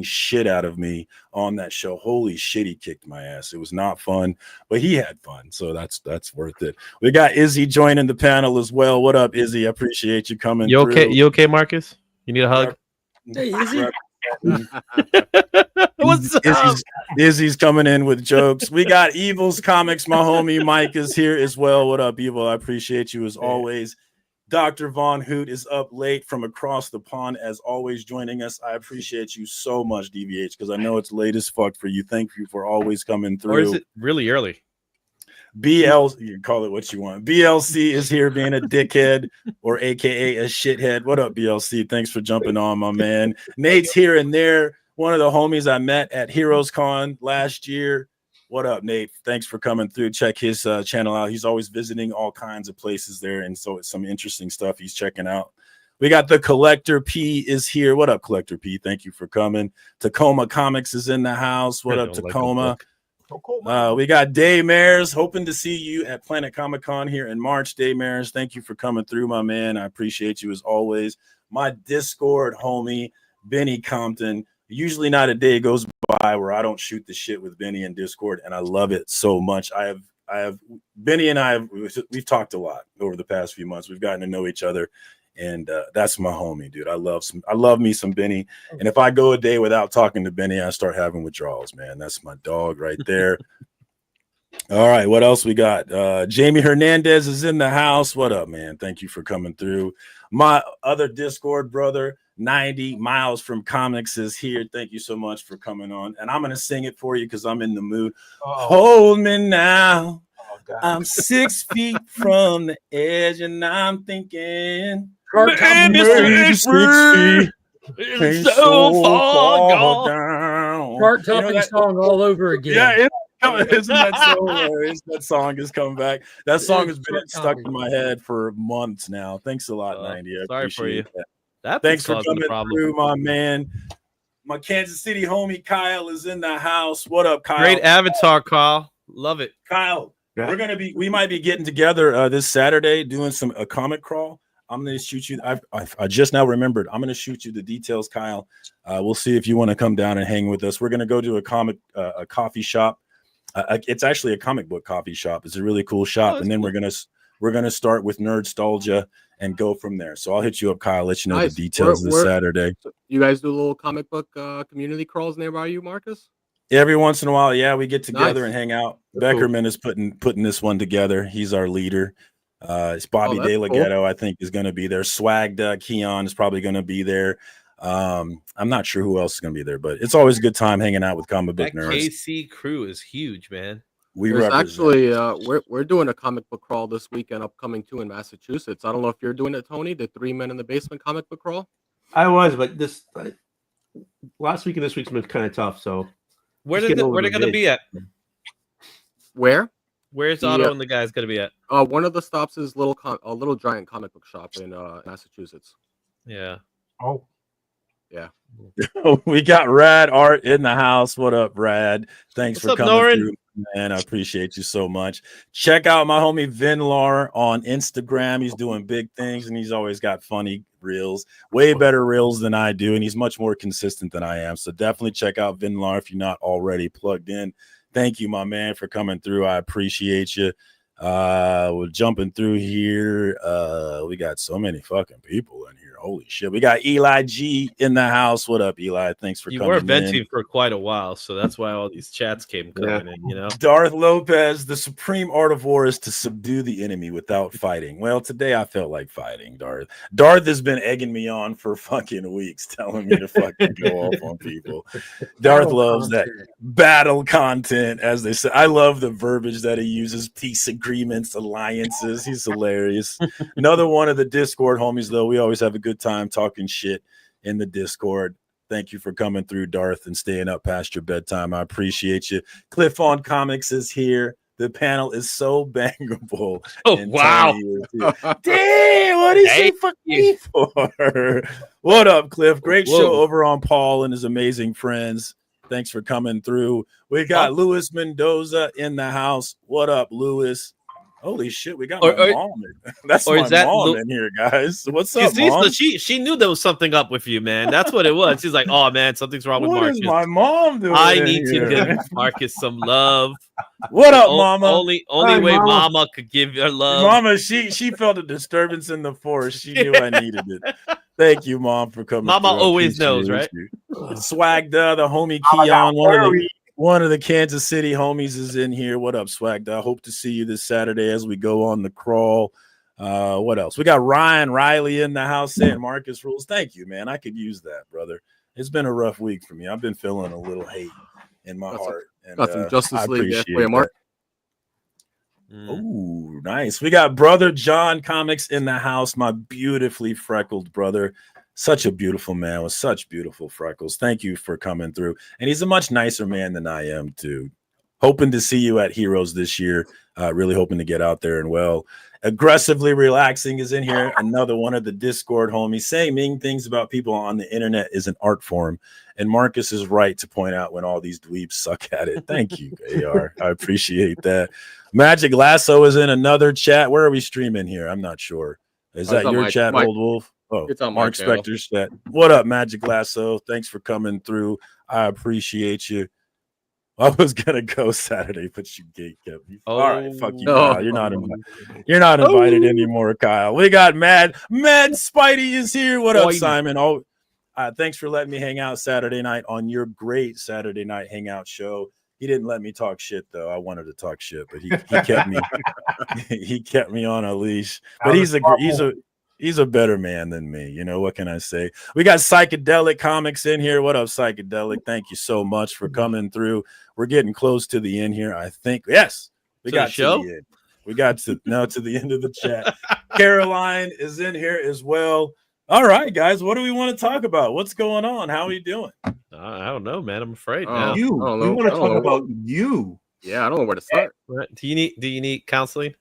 shit out of me on that show. Holy shit, he kicked my ass. It was not fun, but he had fun, so that's worth it. We got Izzy joining the panel as well. What up, Izzy? I appreciate you coming. You okay? Through. You okay, Marcus? You need a hug? Hey, Izzy. What's up? Izzy's coming in with jokes. We got Evil's Comics. My homie Mike is here as well. What up, Evil? I appreciate you as always. Dr. Von Hoot is up late from across the pond, as always, joining us. I appreciate you so much, DVH, because I know it's late as fuck for you. Thank you for always coming through. Or is it really early? BL, you can call it what you want. BLC is here being a dickhead, or AKA a shithead. What up, BLC? Thanks for jumping on, my man. Nate's here and there. One of the homies I met at Heroes Con last year. What up, Nate? Thanks for coming through. Check his channel out. He's always visiting all kinds of places there, and so it's some interesting stuff he's checking out. We got the Collector P is here. What up, Collector P? Thank you for coming. Tacoma Comics is in the house. What up, Tacoma? We got Day Mares. Hoping to see you at Planet Comic Con here in March. Day Mares, thank you for coming through, my man. I appreciate you as always. My Discord homie, Benny Compton. Usually not a day goes by where I don't shoot the shit with Benny in Discord, and I love it so much. I have Benny and we've talked a lot over the past few months. We've gotten to know each other, and that's my homie, dude. I love me some Benny, and if I go a day without talking to Benny, I start having withdrawals, man. That's my dog right there. All right, what else we got? Jamie Hernandez is in the house. What up, man? Thank you for coming through. My other Discord brother, 90 miles from comics, is here. Thank you so much for coming on. And I'm going to sing it for you because I'm in the mood. Hold me now. I'm 6 feet from the edge and I'm thinking. Chart topping song all over again. Yeah, isn't that so hilarious? That song is coming back. That song has been stuck in my head for months now. Thanks a lot, 90. I Sorry for you. That. Thanks for coming through, my man. My Kansas City homie Kyle is in the house. What up, Kyle? Great avatar, Kyle. Love it. Kyle, we might be getting together this Saturday doing a comic crawl. I'm going to shoot you. I just now remembered. I'm going to shoot you the details, Kyle. We'll see if you want to come down and hang with us. We're going to go to a coffee shop. It's actually a comic book coffee shop. It's a really cool shop, and then we're gonna start with Nerdstalgia and go from there. So I'll hit you up, Kyle. Let you know the details this Saturday. You guys do little comic book community crawls nearby you, Marcus? Every once in a while, yeah, we get together and hang out. Beckerman is putting this one together. He's our leader. It's Bobby De La Ghetto, I think, is going to be there. Swagda Keon is probably going to be there. I'm not sure who else is going to be there, but it's always a good time hanging out with comic book nerds. KC crew is huge, man. We're doing a comic book crawl this weekend, upcoming too, in Massachusetts. I don't know if you're doing it, Tony. The 3 Men in the Basement comic book crawl. I was, but this last week and this week's been kind of tough. So where they going to be at? Where's Otto and the guys going to be at? One of the stops is a little giant comic book shop in Massachusetts. Yeah. Oh. Yeah. We got Rad Art in the house. What up, Rad? Thanks for coming through, man. I appreciate you so much. Check out my homie Vinlar on Instagram. He's doing big things, and he's always got funny reels, way better reels than I do, and he's much more consistent than I am. So definitely check out Vinlar if you're not already plugged in. Thank you, my man, for coming through. I appreciate you. We're jumping through here. We got so many fucking people in here. Holy shit. We got Eli G in the house. What up, Eli? Thanks for coming in. You were venting for quite a while, so that's why all these chats came coming in, you know? Darth Lopez, the supreme art of war is to subdue the enemy without fighting. Well, today I felt like fighting, Darth. Darth has been egging me on for fucking weeks, telling me to fucking go off on people. Darth loves that battle content, as they say. I love the verbiage that he uses, peace agreements, alliances. He's hilarious. Another one of the Discord homies, though. We always have a good time talking shit in the Discord. Thank you for coming through, Darth, and staying up past your bedtime. I appreciate you. Cliff on Comics is here. The panel is so bangable. Oh, wow. Damn, what is he fucking for? What up, Cliff? Great show over on Paul and his amazing friends. Thanks for coming through. We got Luis Mendoza in the house. What up, Luis? Holy shit, we got Or- my or- mom. That's or my is that mom Lu- in here, guys. What's You up, see, so mom? she knew there was something up with you, man. That's what it was. She's like, "Oh man, something's wrong with What Marcus. is my mom doing I in need to here? give Marcus some love. What up, O- mama? Only Hi, way Mama. Mama could give her love. Mama, she felt a disturbance in the force. She knew I needed it. Thank you, mom, for coming. Mama through. I always knows, appreciate right? you. Swagda, the homie Mama got Keon, worried. one of the Kansas City homies is in here. What up, Swagda? I hope to see you this Saturday as we go on the crawl. What else? We got Ryan Riley in the house saying Marcus rules. Thank you, man. I could use that, brother. It's been a rough week for me. I've been feeling a little hate in my heart. Got some I Justice League there appreciate for you, Mark. Oh, nice. We got brother John Comics in the house. My beautifully freckled brother. Such a beautiful man with such beautiful freckles. Thank you for coming through. And he's a much nicer man than I am, too. Hoping to see you at Heroes this year. Really hoping to get out there and well. Aggressively Relaxing is in here. Another one of the Discord homies saying mean things about people on the internet is an art form. And Marcus is right to point out when all these dweebs suck at it. Thank you, AR. I appreciate that. Magic Lasso is in another chat. Where are we streaming here? I'm not sure. Is that on your my- chat, my- Old Wolf? Oh, it's on my Mark channel. Spector's chat. What up, Magic Lasso? Thanks for coming through. I appreciate you. I was gonna go Saturday, but you gatekept me. All right, fuck you, no. Kyle. You're not invited. You're not invited anymore, Kyle. We got Mad Spidey is here. What up, Spidey. Simon? Oh, thanks for letting me hang out Saturday night on your great Saturday night hangout show. He didn't let me talk shit though. I wanted to talk shit, but he kept me he kept me on a leash. But he's a better man than me. You know, what can I say? We got Psychedelic Comics in here. What up, Psychedelic? Thank you so much for coming through. We're getting close to the end here, I think. Yes, we To got the show? to the end. We got to the end of the chat. Caroline is in here as well. All right, guys, what do we want to talk about? What's going on? How are you doing? I don't know, man. I'm afraid Oh. now. You. I don't We know. want I to don't talk know. about you. Yeah, I don't know where to start. What? Do you need counseling?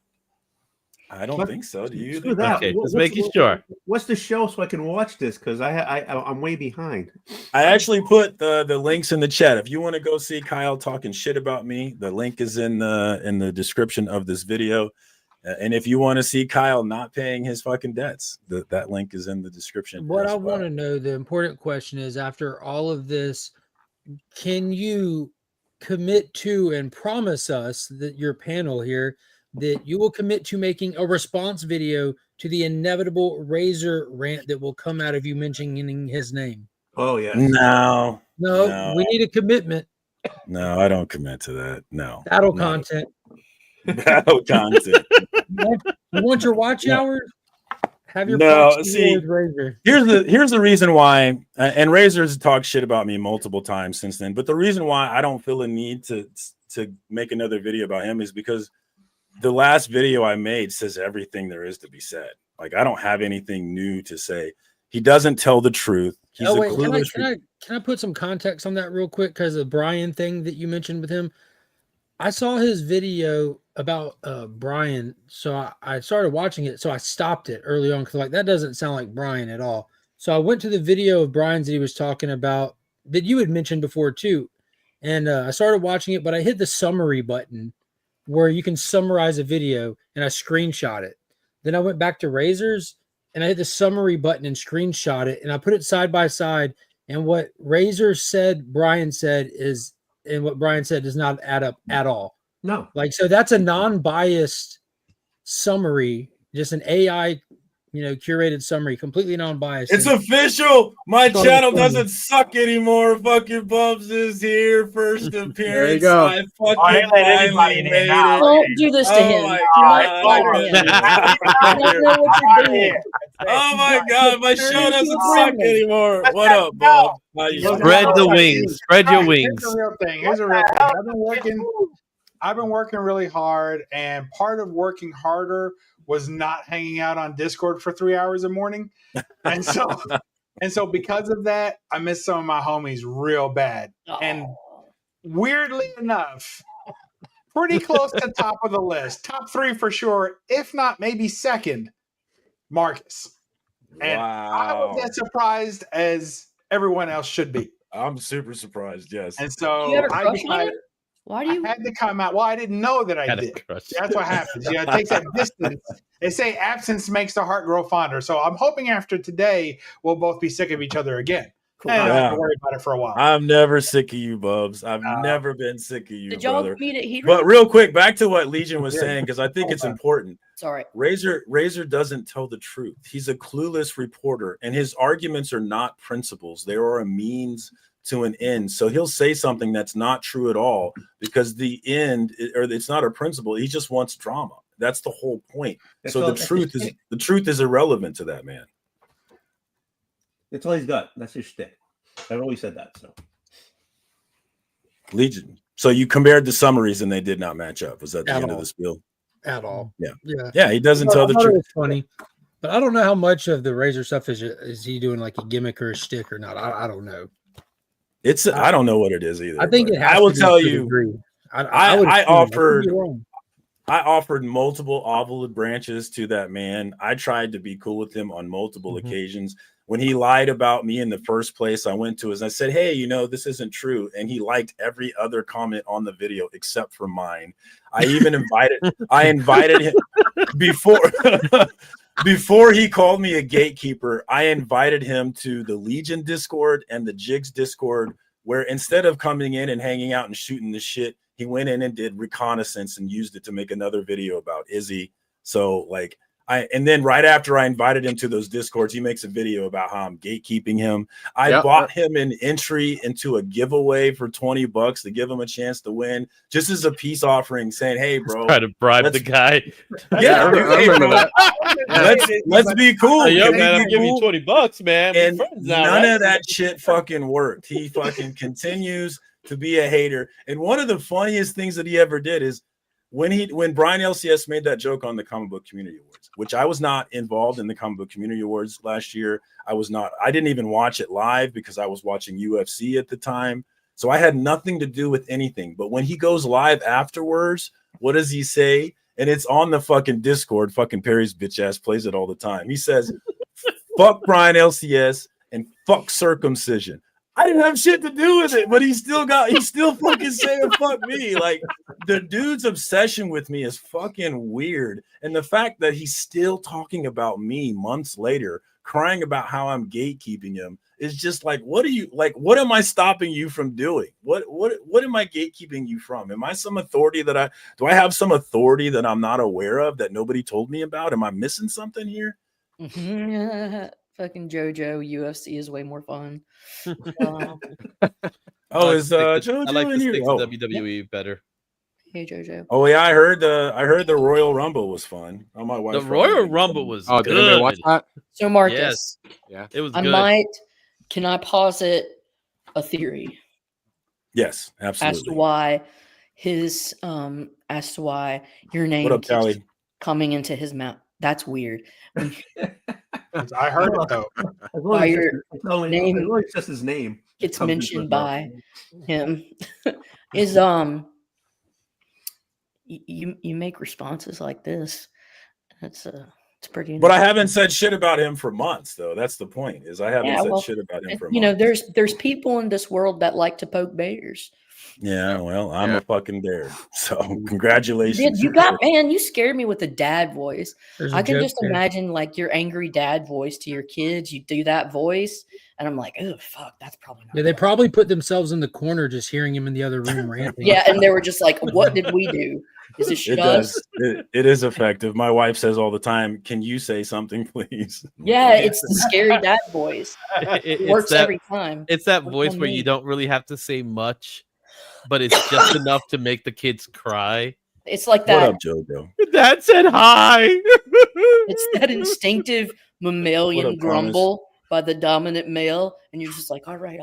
I don't think so. Do you? Screw think that. Okay, What- just what's- making sure. What's the show so I can watch this? Because I'm way behind. I actually put the links in the chat. If you want to go see Kyle talking shit about me, the link is in the description of this video. And if you want to see Kyle not paying his fucking debts, that link is in the description. What as I well. want to know, the important question is, after all of this, can you commit to and promise us that your panel here that you will commit to making a response video to the inevitable Razor rant that will come out of you mentioning his name? Oh yeah. No, No, we need a commitment. no, I don't commit to that. No, Battle not content. battle content. You want your watch No. hours? Have your No, proxy see, war with Razor. Here's the reason why, and Razor's talked shit about me multiple times since then. But the reason why I don't feel a need to make another video about him is because the last video I made says everything there is to be said. Like, I don't have anything new to say. He doesn't tell the truth. He's Oh wait, a clueless. can I put some context on that real quick? Because the Brian thing that you mentioned with him, I saw his video about Brian, so I started watching it. So I stopped it early on because like that doesn't sound like Brian at all. So I went to the video of Brian's that he was talking about that you had mentioned before too, and I started watching it, but I hit the summary button where you can summarize a video, and I screenshot it. Then I went back to Razor's and I hit the summary button and screenshot it, and I put it side by side. And what Razor said, Brian said is, and what Brian said does not add up at all. No. Like, so that's a non-biased summary, just an AI, curated summary, completely non-biased. It's And- official. My Sorry, channel sorry. doesn't suck anymore. Fucking Bubs is here. First appearance. go. I fucking Oh, they let anybody finally in here made now. it. Don't do this to Oh him. my Do God. not flatter him. I don't know what you're doing. Oh my God, my show doesn't Keep suck bringing. anymore. What up, Bob? How you doing? Spread the wings. Spread your wings. Here's the real thing. Here's the real thing. I've been working really hard, and part of working harder was not hanging out on Discord for 3 hours a morning. And so because of that, I missed some of my homies real bad. And weirdly enough, pretty close to top of the list. Top 3 for sure, if not maybe second, Marcus. And I was as surprised as everyone else should be. I'm super surprised. Yes. And so You have a I crush on decided, him? Why do I you? had to come out. Well, I didn't know that I Had a did. crush. That's what happens. You know, it takes that distance. They say absence makes the heart grow fonder. So I'm hoping after today we'll both be sick of each other again. Cool. And I don't have Yeah. to worry about it for a while. I'm never sick of you, Bubs. I've never been sick of you, Did y'all brother. meet at Heat But Room? real quick, back to what Legion was Yeah. saying, because I think it's important. Sorry. Razor doesn't tell the truth. He's a clueless reporter, and his arguments are not principles. They are a means to an end. So he'll say something that's not true at all because the end, or it's not a principle. He just wants drama. That's the whole point. That's So all- the truth is irrelevant to that man. That's all he's got. That's his shtick. I've always said that. So Legion. So you compared the summaries and they did not match up. Was that the At end of all. the spiel? At all. Yeah. Yeah. Yeah, he doesn't I tell the thought it truth. was funny, but I don't know how much of the Razor stuff is he doing like a gimmick or a shtick or not. I don't know. I don't know what it is either. I think but it has I will to be tell to a you. degree. I would assume. I could offered- be wrong. I offered multiple olive branches to that man. I tried to be cool with him on multiple occasions. When he lied about me in the first place, I went to his and I said, hey, this isn't true. And he liked every other comment on the video except for mine. I even invited him before he called me a gatekeeper. I invited him to the Legion Discord and the Jigs Discord, where instead of coming in and hanging out and shooting the shit, he went in and did reconnaissance and used it to make another video about Izzy. So and then right after I invited him to those Discords, he makes a video about how I'm gatekeeping him. I bought him an entry into a giveaway for $20 to give him a chance to win, just as a peace offering, saying, hey, bro. Try to bribe the guy. Yeah, I remember that. Let's be cool. Hey, yo, Can we man, be I'll give you cool? $20, man. We're And friends now, none right? of that shit fucking worked. He fucking continues to be a hater. And one of the funniest things that he ever did is when Brian LCS made that joke on the Comic Book Community Awards, which I was not involved in the Comic Book Community Awards last year. I didn't even watch it live because I was watching UFC at the time. So I had nothing to do with anything. But when he goes live afterwards, what does he say? And it's on the fucking Discord. Fucking Perry's bitch ass plays it all the time. He says, fuck Brian LCS and fuck circumcision. I didn't have shit to do with it, but he's still fucking saying fuck me. Like, the dude's obsession with me is fucking weird. And the fact that he's still talking about me months later, crying about how I'm gatekeeping him, is just like, what am I stopping you from doing? What am I gatekeeping you from? Am I some authority do I have some authority that I'm not aware of that nobody told me about? Am I missing something here? Fucking JoJo UFC is way more fun. Is JoJo I like in the here? stick Oh. to WWE better. Hey JoJo. Oh yeah, I heard the Royal Rumble was fun. Oh, my wife. The Royal Rumble was Oh, did anybody watch good. that? So Marcus, Yes, Yeah. it was I good. can I posit a theory Yes, as to absolutely. why your name What up, keeps Callie? coming into his mouth? That's weird. I heard it though. Why your name- It's just his name. It's Comes into mentioned his mouth. by him is you make responses like this. It's pretty. But I haven't said shit about him for months, though. That's the point. Is I haven't Yeah, said well, shit about him for you know, months. there's people in this world that like to poke bears. Yeah, well, I'm Yeah. a fucking bear. So congratulations. You scared me with the dad voice. There's a I can joke just there. imagine like your angry dad voice to your kids. You do that voice, and I'm like, oh fuck, that's probably not. Yeah, they right." probably put themselves in the corner just hearing him in the other room ranting. Yeah, and they were just like, what did we do? Is this It shit us? does. It is effective. My wife says all the time, "Can you say something, please?" Yeah, it's the scary dad voice. It It's works that, every time. It's that What voice about where me? you don't really have to say much, but it's just enough to make the kids cry. It's like What that. up, JoJo? Dad said hi. It's that instinctive mammalian What up, grumble by the dominant male, and you're just like, all right.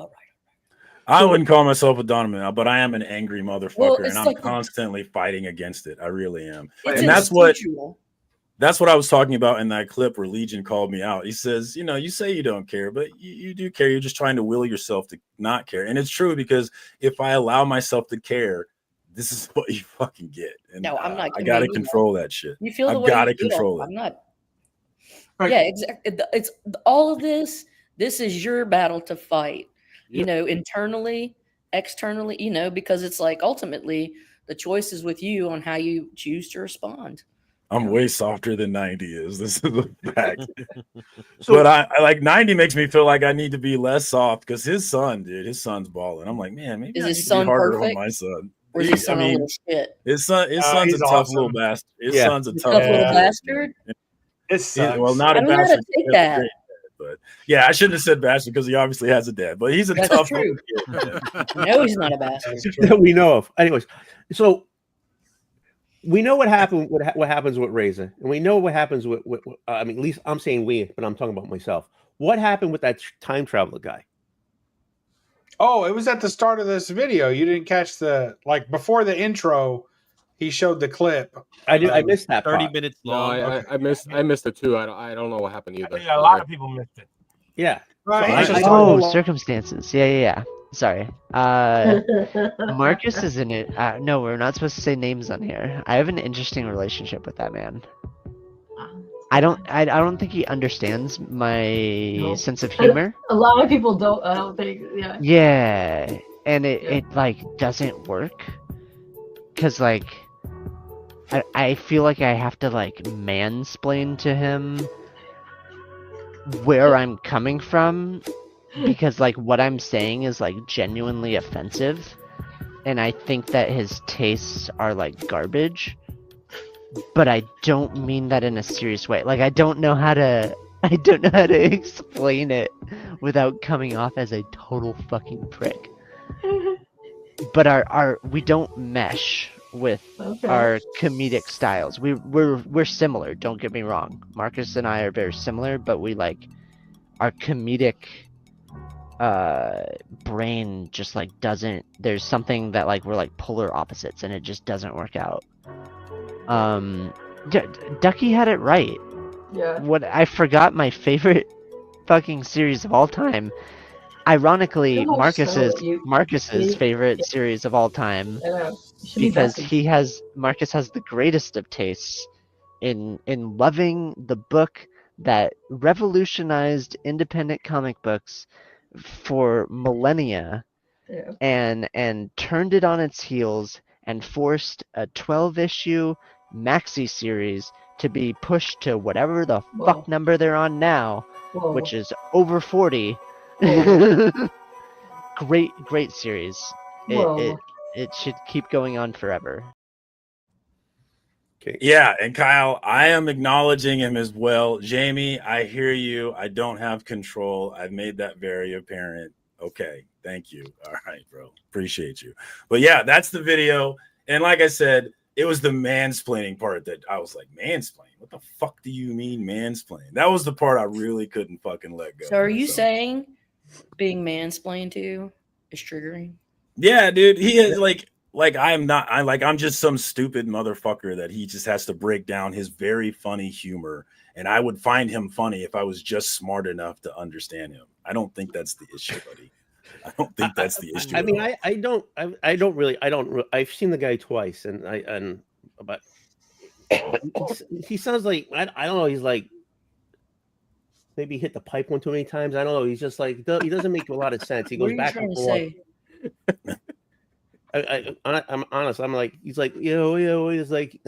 I wouldn't call myself a dominant, but I am an angry motherfucker, Well, and it's I'm like- constantly fighting against it. I really am. It's And that's what instinctual. That's what I was talking about in that clip where Legion called me out. He says, you say you don't care, but you do care. You're just trying to will yourself to not care. And it's true, because if I allow myself to care, this is what you fucking get. And No, I'm not I giving got to you control that shit. You feel the I've way got to you feel. control it. I'm not. Right. Yeah, exactly. It's all of this. This is your battle to fight. You know, internally, externally, you know, because it's like ultimately the choice is with you on how you choose to respond. I'm way softer than 90 is. This is a fact. So But I like 90 makes me feel like I need to be less soft because his son's balling. I'm like, man, maybe Is I his need to be son harder on perfect? my son. Or is his son a little shit? His son's he's a tough awesome. little bastard. His Yeah. son's a The tough tough little Yeah. bastard? It sucks. Well, not I a don't know how to bastard. take He has a that. great dad, but yeah, I shouldn't have said bastard because he obviously has a dad. But he's a That's tough true. little kid. Man. No, he's not a bastard. That's true. that we know of. Anyways, so we know what happened. What happens with Razor, and we know what happens with. I mean, at least I'm saying we, but I'm talking about myself. What happened with that time traveler guy? Oh, it was at the start of this video. You didn't catch the before the intro. He showed the clip. I did. I missed that 30 part. minutes No, long. I missed it too. I don't know what happened either. Yeah, a lot of people missed it. Yeah. Right, So he's just I- talking- Oh, circumstances. Yeah. Sorry. Marcus is in it. No, we're not supposed to say names on here. I have an interesting relationship with that man. I don't think he understands my No. sense of humor. A lot of people don't. I don't think. Yeah. Yeah, and it, Yeah. it like doesn't work. Cause like I feel like I have to like mansplain to him where I'm coming from, because like what I'm saying is like genuinely offensive, and I think that his tastes are like garbage, but I don't mean that in a serious way. Like I don't know how to explain it without coming off as a total fucking prick. But we don't mesh with Okay. our comedic styles. We're similar, don't get me wrong. Marcus and I are very similar, but we like our comedic brain just like doesn't, there's something that like we're like polar opposites and it just doesn't work out. Ducky had it right. Yeah. What I forgot my favorite fucking series of all time. Ironically, Come on, Marcus's so you- favorite yeah. series of all time, I know. You should be because besties. Marcus has the greatest of tastes in loving the book that revolutionized independent comic books for millennia, Yeah. and turned it on its heels and forced a 12-issue maxi series to be pushed to whatever the Whoa. fuck number they're on now, Whoa. which is over 40. Great series. Whoa. It should keep going on forever. Yeah, and Kyle, I am acknowledging him as well. Jamie, I hear you. I don't have control. I've made that very apparent. Okay, thank you. All right, bro. Appreciate you. But yeah, that's the video. And like I said, it was the mansplaining part that I was like, mansplaining? What the fuck do you mean mansplaining? That was the part I really couldn't fucking let go. So are you saying being mansplained to is triggering? Yeah, dude. He is I'm just some stupid motherfucker that he just has to break down his very funny humor. And I would find him funny if I was just smart enough to understand him. I don't think that's the issue, buddy. I don't think that's the issue. I mean, I don't really. I've seen the guy twice, but he sounds like I don't know. He's like maybe hit the pipe one too many times. I don't know. He's just like he doesn't make a lot of sense. He What goes are you back trying and to forth. say? I'm honest. I'm like he's like he's like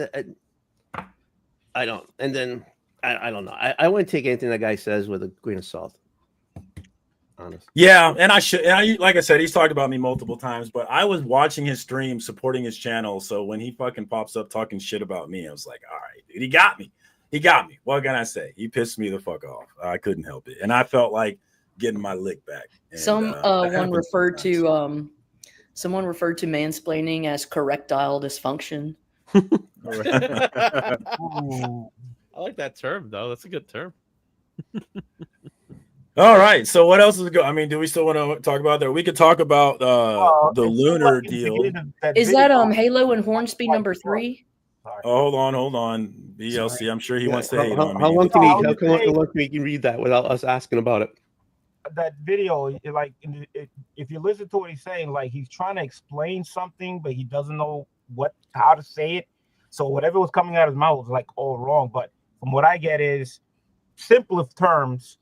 I don't. And then I don't know. I wouldn't take anything that guy says with a grain of salt. Honest. Yeah, and like I said, he's talked about me multiple times, but I was watching his stream, supporting his channel. So when he fucking pops up talking shit about me, I was like, all right, dude, he got me. What can I say? He pissed me the fuck off. I couldn't help it. And I felt like getting my lick back. And, Someone referred to mansplaining as correctile dysfunction. I like that term though. That's a good term. All right. So what else is good? I mean, do we still want to talk about that? We could talk about the lunar deal. Is that Halo and Hornsby number 3? Oh, hold on. BLC. I'm sure he wants to hate on me. How long can we read that without us asking about it? That video, like, if you listen to what he's saying, like he's trying to explain something, but he doesn't know how to say it. So whatever was coming out of his mouth was like all wrong. But from what I get is simplest terms.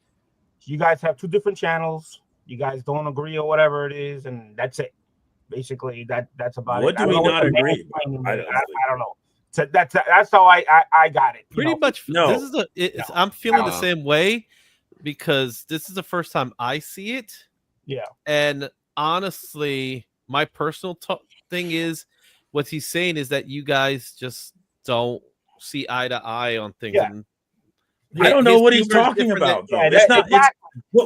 You guys have two different channels. You guys don't agree or whatever it is, and that's it. Basically, that's about What it. do I don't we know what not the man agree? explained to me. I I honestly- don't know. So that's how I got it. Pretty much. No. This is I'm feeling the Wow. same way because this is the first time I see it. Yeah. And honestly, my personal thing is what he's saying is that you guys just don't see eye to eye on things. Yeah. And I don't know his what he's humor is talking different than- about. Though. Yeah, it's not. exactly.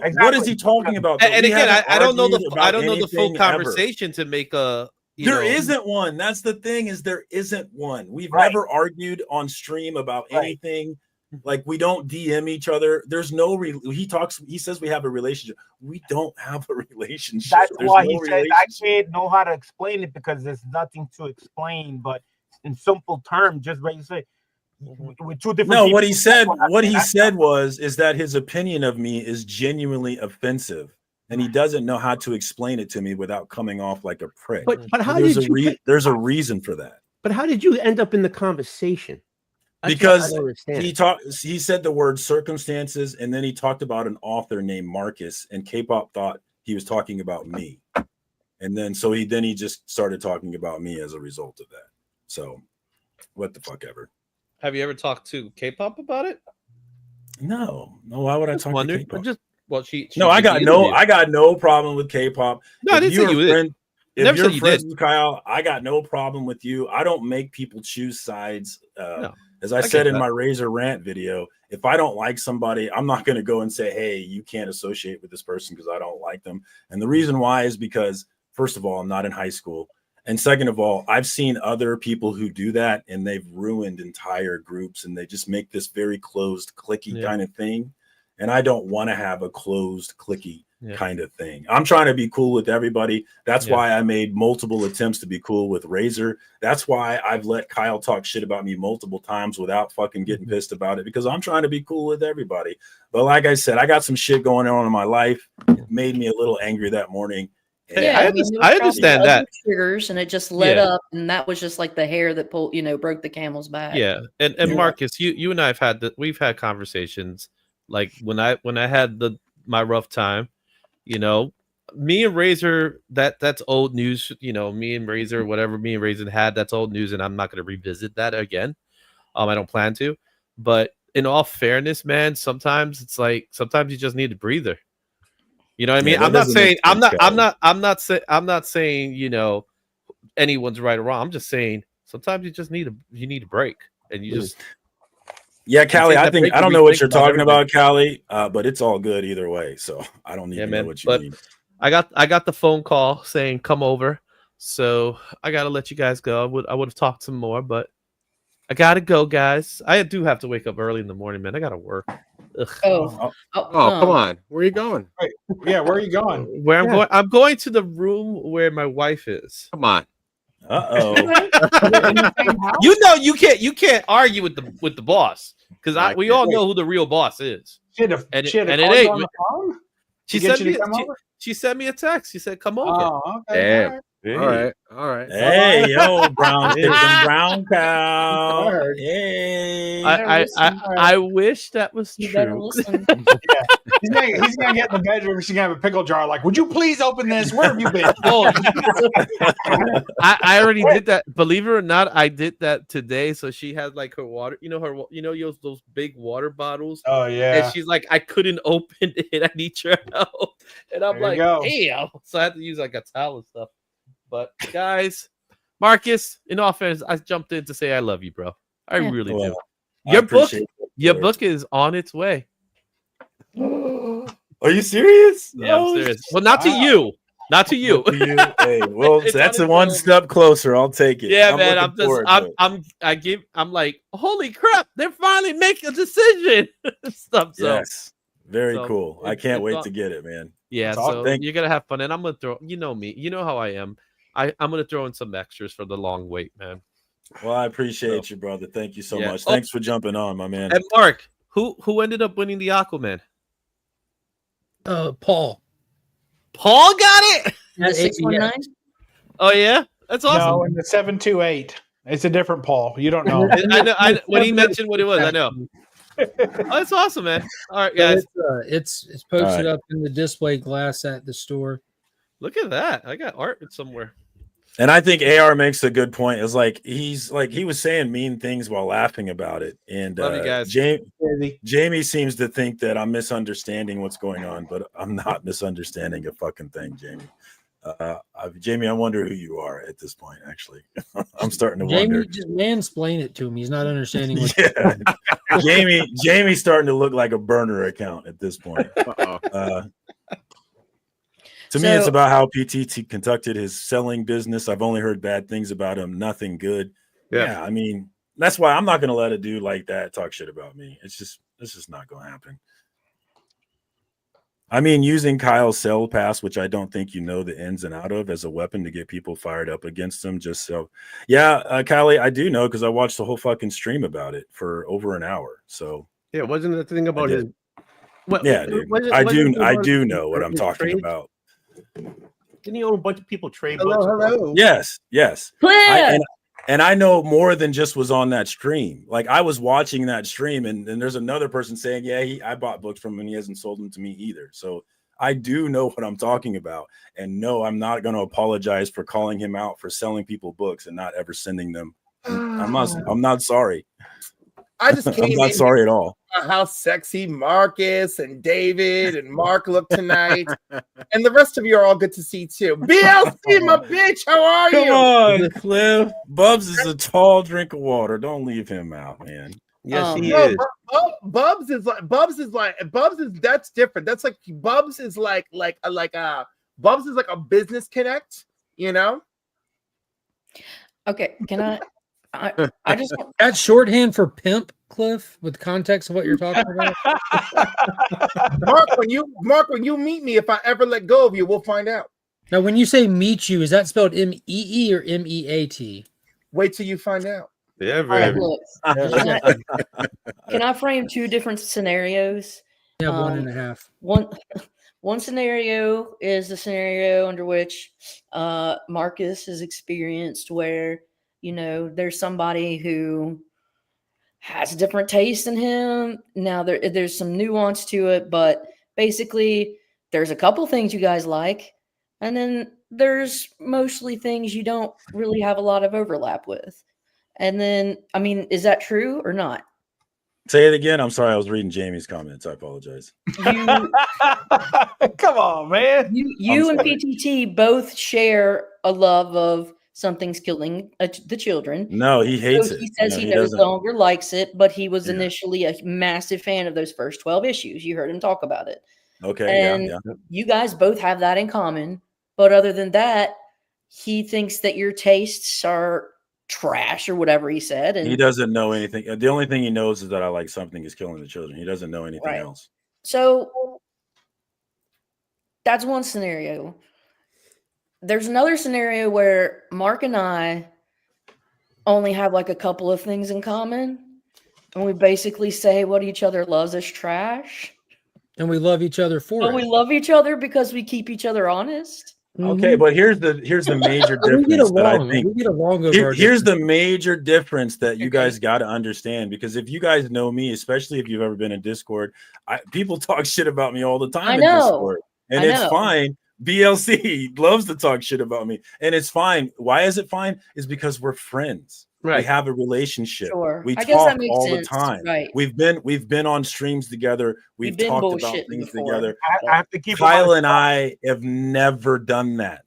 It's, what is he talking about? Though? And We again, haven't I don't know argued the about I don't know the full anything ever. conversation to make a. There isn't one. That's the thing. Is there isn't one. We've Right. never argued on stream about Right. anything. Like we don't DM each other. There's no. He says we have a relationship. We don't have a relationship. That's There's why no he said I relationship. can't know how to explain it because there's nothing to explain. But in simple terms, just what you say, with two different. No, people, what he said. that's what What he that's- said is that his opinion of me is genuinely offensive, and he doesn't know how to explain it to me without coming off like a prick. But how there's did you? there's a reason for that. But how did you end up in the conversation? That's what I Because don't understand. he said the word circumstances, and then he talked about an author named Marcus, and K-pop thought he was talking about me, and then he just started talking about me as a result of that. So what the fuck ever. Have you ever talked to K-pop about it? No, why would I talk Wonder. to K-pop? Just she No, I did the got no problem with K-pop. No, I didn't say you did. If Never you're said you friends did. with Kyle, I got no problem with you. I don't make people choose sides. No, As I I said get in that. my Razor rant video, if I don't like somebody, I'm not going to go and say, hey, you can't associate with this person because I don't like them. And the reason why is because, first of all, I'm not in high school. And second of all, I've seen other people who do that and they've ruined entire groups and they just make this very closed, cliquey kind of thing. And I don't want to have a closed, cliquey kind of thing. I'm trying to be cool with everybody. That's why I made multiple attempts to be cool with Razor. That's why I've let Kyle talk shit about me multiple times without fucking getting pissed about it, because I'm trying to be cool with everybody. But like I said, I got some shit going on in my life. It made me a little angry that morning. Yeah, I mean, there was I understand probably that. other triggers, and it just let Yeah. up, and that was just like the hair that pulled, broke the camel's back. Yeah, and Marcus, you and I have we've had conversations. Like when I had my rough time, me and Razor, that's old news. Me and Razor, whatever me and Razor had, that's old news, and I'm not going to revisit that again. I don't plan to. But in all fairness, man, sometimes it's like sometimes you just need a breather. You know what I mean? Yeah, I'm not doesn't saying make sense, I'm not saying anyone's right or wrong. I'm just saying sometimes you just need a break, and you just. Yeah, Callie, I don't know what you're talking everything. about, Callie, but it's all good either way. So I don't even know what you mean. I got the phone call saying come over, so I gotta let you guys go. I would have talked some more, but I gotta go, guys. I do have to wake up early in the morning, man. I gotta work. Ugh. Oh, come on. Where are you going? Yeah, where are you going? Where I'm going? I'm going to the room where my wife is. Come on. You can't argue with the boss because we all know who the real boss is. And it it ain't. on the phone? She To get sent you me to come over? she sent me a text. She said, "Come over." Oh, okay. Damn. All right. Hey, yo, brown chicken, brown I cow. heard. Hey. I wish that was You better true. listen. He's gonna get in the bedroom. She's gonna have a pickle jar. Like, would you please open this? Where have you been? Oh, I already did that. Believe it or not, I did that today. So she has like her water, those big water bottles. Oh yeah. And she's like, I couldn't open it. I need your help. And I'm There you like, go. damn. So I had to use like a towel and stuff. But guys, Marcus, in all fairness, I jumped in to say I love you, bro. I really do. I Your book, appreciate that, your brother. book is on its way. Are you serious? Yeah, I'm Oh, serious. Well, not to you. Not to you. to you. Hey, well, It's that's on a its one own. step closer. I'll take it. Yeah, man. I'm looking just forward to it. I'm like, holy crap, they're finally making a decision. Stuff. So Yes. Very so cool. I it's- can't it's wait on- to get it, man. yeah, It's all- so thank- you're gonna have fun, and I'm gonna throw. You know me. You know how I am. I'm gonna throw in some extras for the long wait, man. Well, I appreciate you, brother. Thank you so Yeah. much. Oh. Thanks for jumping on, my man. And Mark, who ended up winning the Aquaman? Paul. Paul got it. At 619? Oh yeah, that's awesome. No, in the 728. It's a different Paul. You don't know. I know. When he mentioned what it was, I know. Oh, that's awesome, man. All right, guys. It's posted All right. up in the display glass at the store. Look at that. I got art somewhere. And I think AR makes a good point. It's like he was saying mean things while laughing about it. And Love you guys. Jamie seems to think that I'm misunderstanding what's going on, but I'm not misunderstanding a fucking thing, Jamie. Jamie, I wonder who you are at this point. Actually, I'm starting to wonder. Jamie, just mansplain it to him. He's not understanding what. Yeah, Jamie's starting to look like a burner account at this point. To me, it's about how PTT conducted his selling business. I've only heard bad things about him, nothing good. Yeah, I mean, that's why I'm not going to let a dude like that talk shit about me. It's just not going to happen. I mean, using Kyle's cell pass, which I don't think you know the ins and out of, as a weapon to get people fired up against him. Just so, yeah, Kylie, I do know because I watched the whole fucking stream about it for over an hour. So yeah, wasn't the thing about his? Yeah, dude, I do know what I'm talking about. Didn't he own a bunch of people trade Hello, books? hello. Yes. And I know more than just was on that stream. Like I was watching that stream, and there's another person saying, "Yeah, I bought books from him, and he hasn't sold them to me either." So I do know what I'm talking about, and no, I'm not going to apologize for calling him out for selling people books and not ever sending them. I'm not sorry. I just came I'm not sorry at all. How sexy Marcus and David and Mark look tonight, and the rest of you are all good to see too. BLC, my bitch, how are you? Come on, Cliff. Bubs is a tall drink of water. Don't leave him out, man. Yes, he is. Bubs is that's different. That's like Bubs is like Bubs is like a business connect, you know. Okay, can I just That's shorthand for pimp, Cliff, with context of what you're talking about. Mark, when you meet me, if I ever let go of you, we'll find out. Now, when you say meet you, is that spelled M-E-E or M-E-A-T? Wait till you find out. Yeah, all right, very. look, can I frame two different scenarios? Yeah, 1.5. One scenario is the scenario under which Marcus has experienced where, you know, there's somebody who has a different taste than him. Now there's some nuance to it, but basically there's a couple things you guys like, and then there's mostly things you don't really have a lot of overlap with. And then, I mean, is that true or not? Say it again. I'm sorry. I was reading Jamie's comments. I apologize. Come on, man. You and PTT both share a love of something's killing the children. No, he hates it. He says he no longer likes it, but he was initially a massive fan of those first 12 issues. You heard him talk about it. Okay, and you guys both have that in common. But other than that, he thinks that your tastes are trash or whatever he said. And he doesn't know anything. The only thing he knows is that I like something is killing the children. He doesn't know anything else. So that's one scenario. There's another scenario where Mark and I only have like a couple of things in common, and we basically say what each other loves is trash. And we love each other for it. We love each other because we keep each other honest. Okay, but here's the major difference that I think. Here's the major difference that you guys got to understand, because if you guys know me, especially if you've ever been in Discord, people talk shit about me all the time in Discord, and it's fine. BLC loves to talk shit about me, and it's fine. Why is it fine? Is because we're friends. Right. We have a relationship. Sure. We I guess talk that makes all sense. the time. Right. We've been on streams together. We've talked about things together. I have to keep Kyle and I have never done that.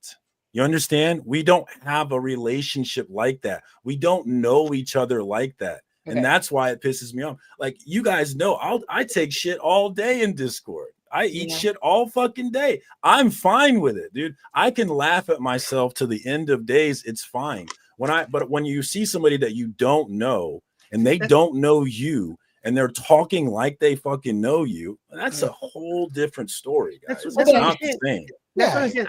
You understand? We don't have a relationship like that. We don't know each other like that. Okay. And that's why it pisses me off. Like, you guys know, I take shit all day in Discord. I eat shit all fucking day. I'm fine with it, dude. I can laugh at myself to the end of days. It's fine. But when you see somebody that you don't know and they don't know you and they're talking like they fucking know you, that's a whole different story, guys. That's not the same. That's what I'm saying.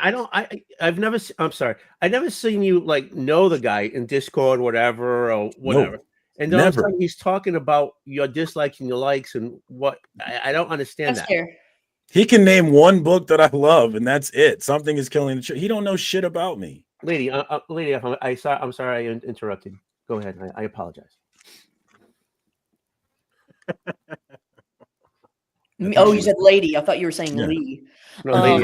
I've never. I'm sorry. I've never seen you like know the guy in Discord, whatever, or whatever. No, and then all of a sudden he's talking about your dislikes and your likes and what. I don't understand that. Fair. He can name one book that I love, and that's it. Something is killing the children. He don't know shit about me. Lady, I'm sorry I interrupted. Go ahead. I apologize. Oh, you said lady. I thought you were saying Lee. No, lady.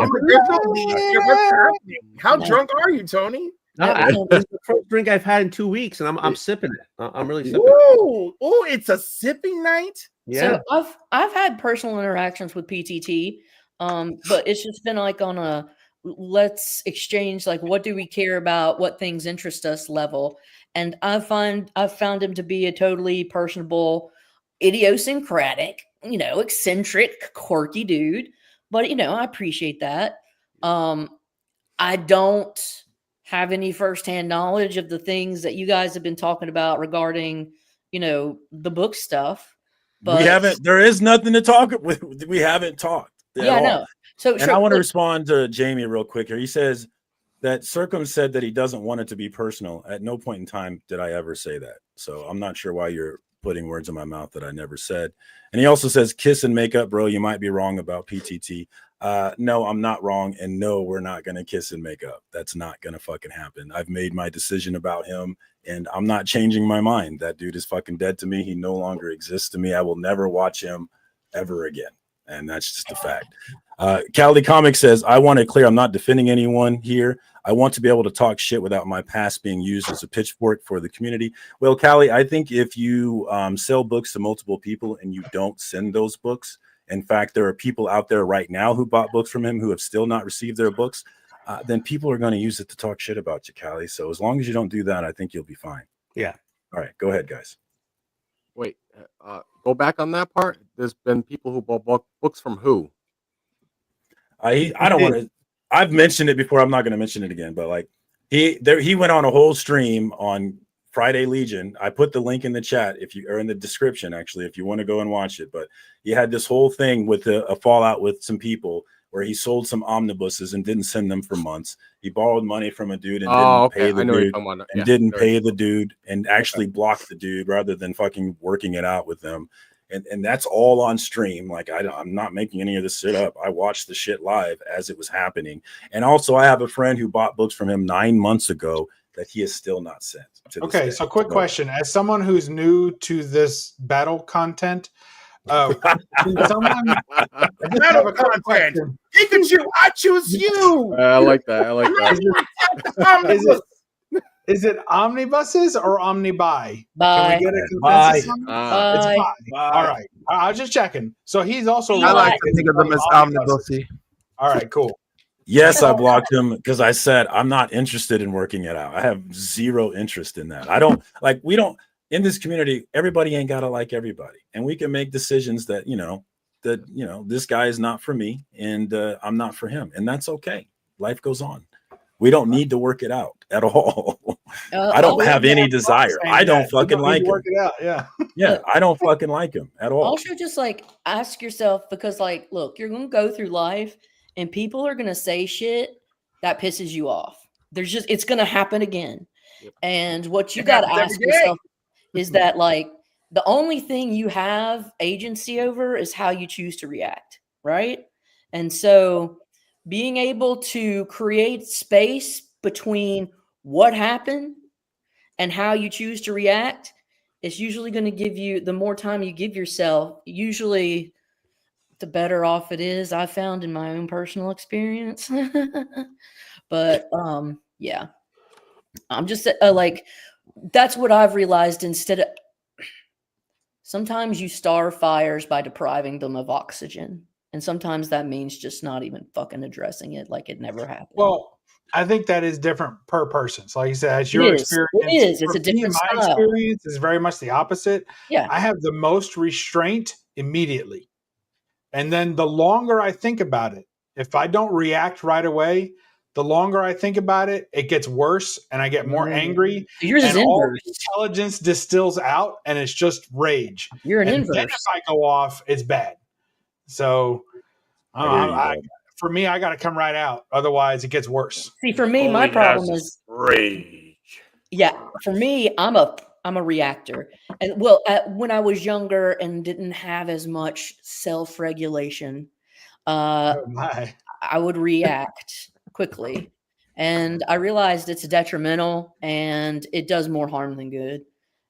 How drunk are you, Tony? It's the first drink I've had in 2 weeks, and I'm sipping it. I'm really sipping it. Ooh, ooh, it's a sipping night. Yeah. So I've had personal interactions with PTT, but it's just been like on a let's exchange like what do we care about, what things interest us level. And I've found him to be a totally personable, idiosyncratic, eccentric, quirky dude. But I appreciate that. I don't have any firsthand knowledge of the things that you guys have been talking about regarding, the book stuff. But we haven't. There is nothing to talk with. We haven't talked at yeah, all. no. So And I want to respond to Jamie real quick here. He says that Circum said that he doesn't want it to be personal. At no point in time did I ever say that. So I'm not sure why you're putting words in my mouth that I never said. And he also says, kiss and make up, bro. You might be wrong about PTT. No, I'm not wrong. And no, we're not going to kiss and make up. That's not going to fucking happen. I've made my decision about him and I'm not changing my mind. That dude is fucking dead to me. He no longer exists to me. I will never watch him ever again. And that's just a fact. Cali Comic says, I want to clear. I'm not defending anyone here. I want to be able to talk shit without my past being used as a pitchfork for the community. Well, Cali, I think if you sell books to multiple people and you don't send those books, in fact, there are people out there right now who bought books from him who have still not received their books, then people are going to use it to talk shit about you, Cali. So as long as you don't do that, I think you'll be fine. Yeah. All right, go ahead, guys. Wait, go back on that part. There's been people who bought books from who? I don't want to. I've mentioned it before. I'm not going to mention it again. But like he went on a whole stream on Friday Legion. I put the link in the chat if you are in the description actually if you want to go and watch it. But he had this whole thing with a fallout with some people where he sold some omnibuses and didn't send them for months. He borrowed money from a dude and didn't pay the dude and didn't pay the dude and actually blocked the dude rather than fucking working it out with them. And that's all on stream. Like I'm not making any of this shit up. I watched the shit live as it was happening. And also I have a friend who bought books from him 9 months ago that he has still not sent. Okay, so quick question. As someone who's new to this battle content, someone battle content. Pikachu, I choose you. I like that. I like that. Is it omnibuses or omnibuy? Bye. Can we get a consensus on that? Bye. It's bye. All right. I was just checking. So he's also. I like to think of them as omnibuses. All right, cool. Yes, I blocked him because I said I'm not interested in working it out. I have zero interest in that. I don't like. We don't in this community. Everybody ain't gotta like everybody, and we can make decisions that this guy is not for me, and I'm not for him, and that's okay. Life goes on. We don't need to work it out at all. I don't have any desire. I don't fucking like him. Work it out, yeah. Yeah, I don't fucking like him at all. Also, just like ask yourself because, like, look, you're gonna go through life, and people are gonna say shit that pisses you off. It's gonna happen again. And what you got to ask yourself is that, like, the only thing you have agency over is how you choose to react, right? And so being able to create space between what happened and how you choose to react is usually going to give you, the more time you give yourself, usually the better off it is. I found in my own personal experience. But yeah, I'm just like, that's what I've realized. Instead of, sometimes you starve fires by depriving them of oxygen. And sometimes that means just not even fucking addressing it like it never happened. Well, I think that is different per person. So like you said, it's your experience. It is. It's a different style. My experience is very much the opposite. Yeah. I have the most restraint immediately. And then the longer I think about it, if I don't react right away, the longer I think about it, it gets worse and I get more angry. Yours is all inverse. Intelligence distills out and it's just rage. You're an and inverse. Then if I go off, it's bad. So for me, I got to come right out. Otherwise, it gets worse. See, for me, my problem is rage. Yeah, for me, I'm a reactor. And well, when I was younger and didn't have as much self-regulation, I would react quickly. And I realized it's detrimental and it does more harm than good.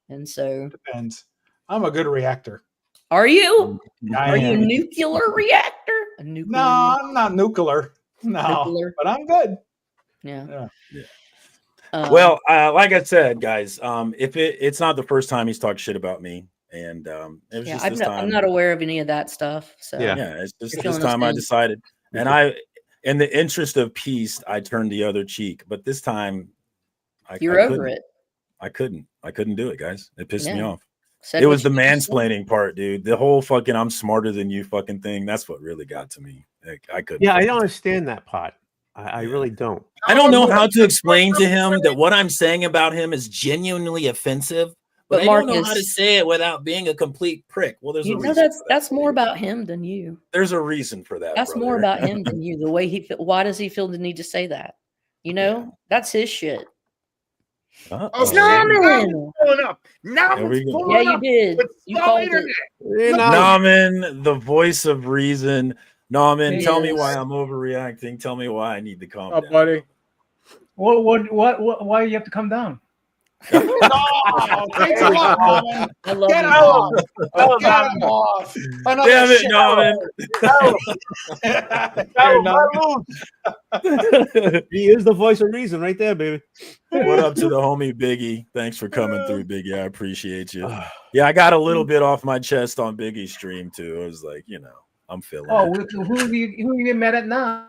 And so depends. I'm a good reactor. Are you? Are you a nuclear reactor? No, I'm not nuclear. No, nuclear. But I'm good. Yeah. Well, like I said, guys, if it's not the first time he's talked shit about me, and it was just this time. I'm not aware of any of that stuff. So yeah, it's just you're this filling us time I in. decided, and in the interest of peace, I turned the other cheek. But this time, You're over it. I couldn't do it, guys. It pissed me Yeah. off. Said It what was the you need to say. mansplaining part, dude. The whole fucking "I'm smarter than you" fucking thing. That's what really got to me. Like, I couldn't. Yeah, I fucking don't do it. understand that part. I really don't. I don't know how to explain to him that what I'm saying about him is genuinely offensive, but I don't know how to Marcus, say it without being a complete prick. Well, there's a you know reason. For that, that's more about him than you. There's a reason for that. That's more brother. about him than you. The way he feel. Why does he feel the need to say that? You know, that's his shit. Oh, Namen. pulling up. There we Namen's go. pulling Yeah, you up did. with You slow called internet. it. Namen, the voice of reason. Namen, He tell me is. why I'm overreacting. Tell me why I need to calm Oh, down. buddy. What? Why you have to come down? No, take him off, Norman. I love Get you. him off. Oh, Get him off. Another Damn it, Norman. He is the voice of reason right there, baby. What up to the homie Biggie? Thanks for coming through, Biggie. I appreciate you. Yeah, I got a little bit off my chest on Biggie's stream too. I was like, I'm feeling Oh, it. who you get mad at now?